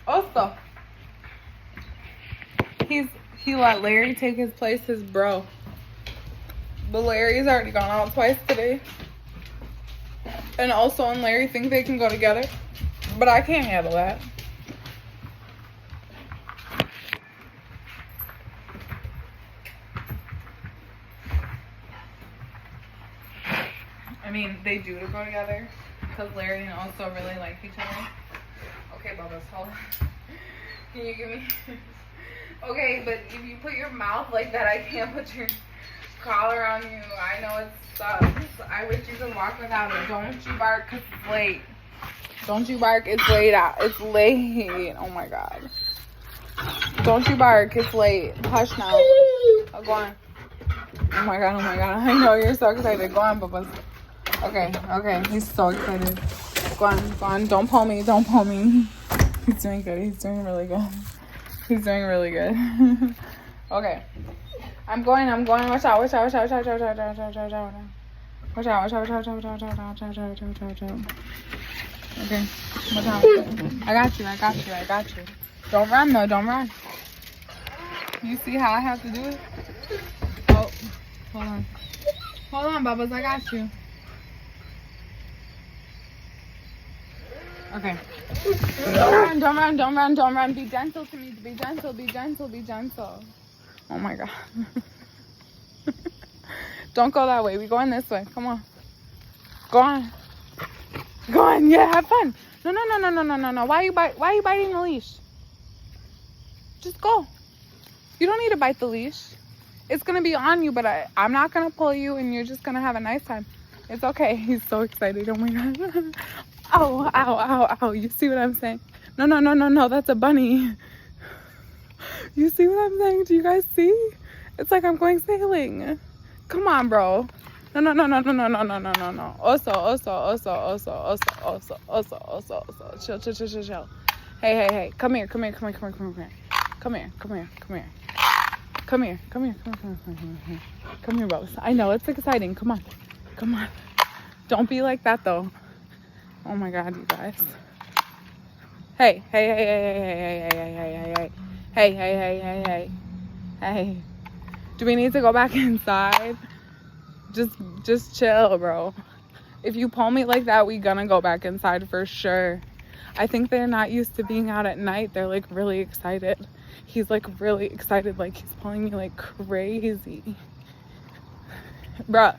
Osto. He let Larry take his place, his bro. But Larry's already gone out twice today. And also and Larry think they can go together. But I can't handle that. I mean, they do to go together because Larry and also really like each other. Okay, Bubba's, hold on. Can you give me? Okay, but if you put your mouth like that, I can't put your collar on you. I know it sucks. I wish you could walk without it. Don't you bark because it's late. Don't you bark. It's late out. It's late. Oh my god. Don't you bark. It's late. Hush now. Oh, go on. Oh my god. Oh my god. I know you're so excited. Go on, Bubba. Okay. Okay. He's so excited. Go on. Go on. Don't pull me. Don't pull me. He's doing good. He's doing really good. He's doing really good. Okay. I'm going. Watch out. Watch out. Watch out. Watch out. Watch out. Watch out. Watch out. Watch out. Watch out. Watch out. Watch out. Watch out. Watch out. Watch out. Okay. Watch out. I got you. I got you. I got you. Don't run though. Don't run. You see how I have to do it? Oh. Hold on. Hold on, Bubbles. I got you. Okay. Don't run. Don't run. Don't run. Don't run. Be gentle to me. Be gentle. Be gentle. Be gentle. Oh my god. Don't go that way. We going this way. Come on. Go on. Go on. Yeah, have fun. No, no, no, no, no, no, no, no. Why are you biting the leash? Just go. You don't need to bite the leash. It's gonna be on you, but I'm not gonna pull you, and you're just gonna have a nice time. It's okay. He's so excited. Oh my god. Ow, ow, ow, ow. You see what I'm saying? No, no, no, no, no. That's a bunny. You see what I'm saying? Do you guys see? It's like I'm going sailing. Come on, bro. No, no, no, no, no, no, no, no, no, no, no. Also. Chill, chill, chill, chill, chill. Hey. Come here. Come here, Rose. I know, it's exciting. Come on. Don't be like that, though. Oh, my God, you guys. Hey. Hey. Do we need to go back inside? Just chill, bro. If you pull me like that, we gonna go back inside for sure. I think they're not used to being out at night. They're like really excited. He's like really excited, like he's pulling me like crazy. Bruh.